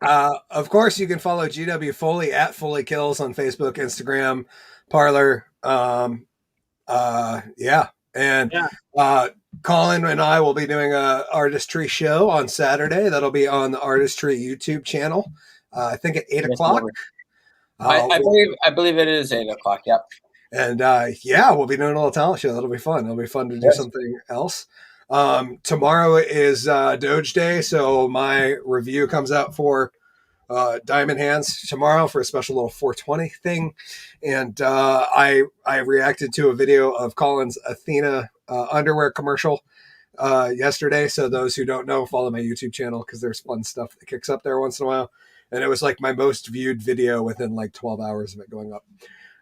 Of course, you can follow GW Foley at Foley Kills on Facebook, Instagram, Parlor. Collen and I will be doing a artistry show on Saturday. That'll be on the Artistry YouTube channel. I think at 8:00. I believe it is 8:00. Yep. And we'll be doing a little talent show. That'll be fun. It'll be fun to do something else. Tomorrow is Doge Day, so my review comes out for Diamond Hands tomorrow for a special little 420 thing. And I reacted to a video of Collen's Athena underwear commercial yesterday. So those who don't know, follow my YouTube channel because there's fun stuff that kicks up there once in a while. And it was like my most viewed video within like 12 hours of it going up.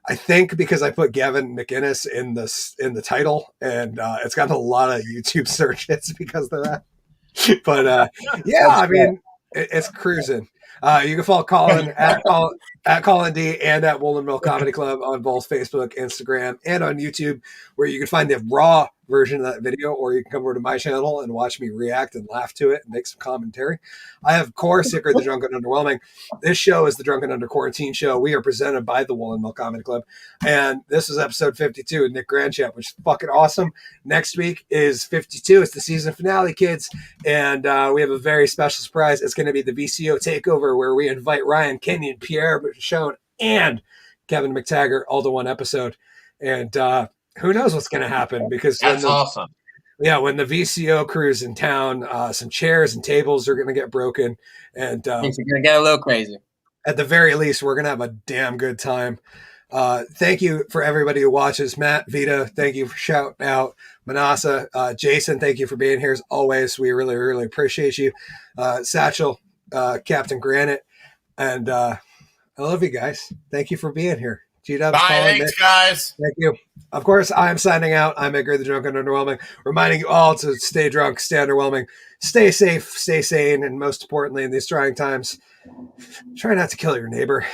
I think because I put Gavin McInnes in the title, and it's gotten a lot of YouTube search hits because of that. But I mean, it's cruising. You can follow Collen at Collen D and at Woolen Mill Comedy Club on both Facebook, Instagram, and on YouTube, where you can find the raw version of that video, or you can come over to my channel and watch me react and laugh to it and make some commentary. I have, of course, Hickory the Drunk and Underwhelming. This show is the Drunk and Under Quarantine show. We are presented by the Woolen Mill Comedy Club, and this is episode 52 with Nick Grandchamp, which is fucking awesome. Next week is 52. It's the season finale, kids, and we have a very special surprise. It's going to be the VCO takeover, where we invite Ryan, Kenyon, Pierre Michon, and Kevin McTaggart all to one episode. And who knows what's going to happen, because that's awesome. Yeah, when the VCO crew's in town, some chairs and tables are going to get broken, and things are going to get a little crazy. At the very least, we're going to have a damn good time. Thank you for everybody who watches. Matt, Vita, thank you for shouting out. Manasa, Jason, thank you for being here as always. We really, really appreciate you. Satchel, Captain Granite, and I love you guys. Thank you for being here. G-Dubs, bye, Collen, thanks, guys. Thank you. Of course, I'm signing out. I'm Hickory the Drunk and Underwhelming, reminding you all to stay drunk, stay underwhelming, stay safe, stay sane, and most importantly, in these trying times, try not to kill your neighbor.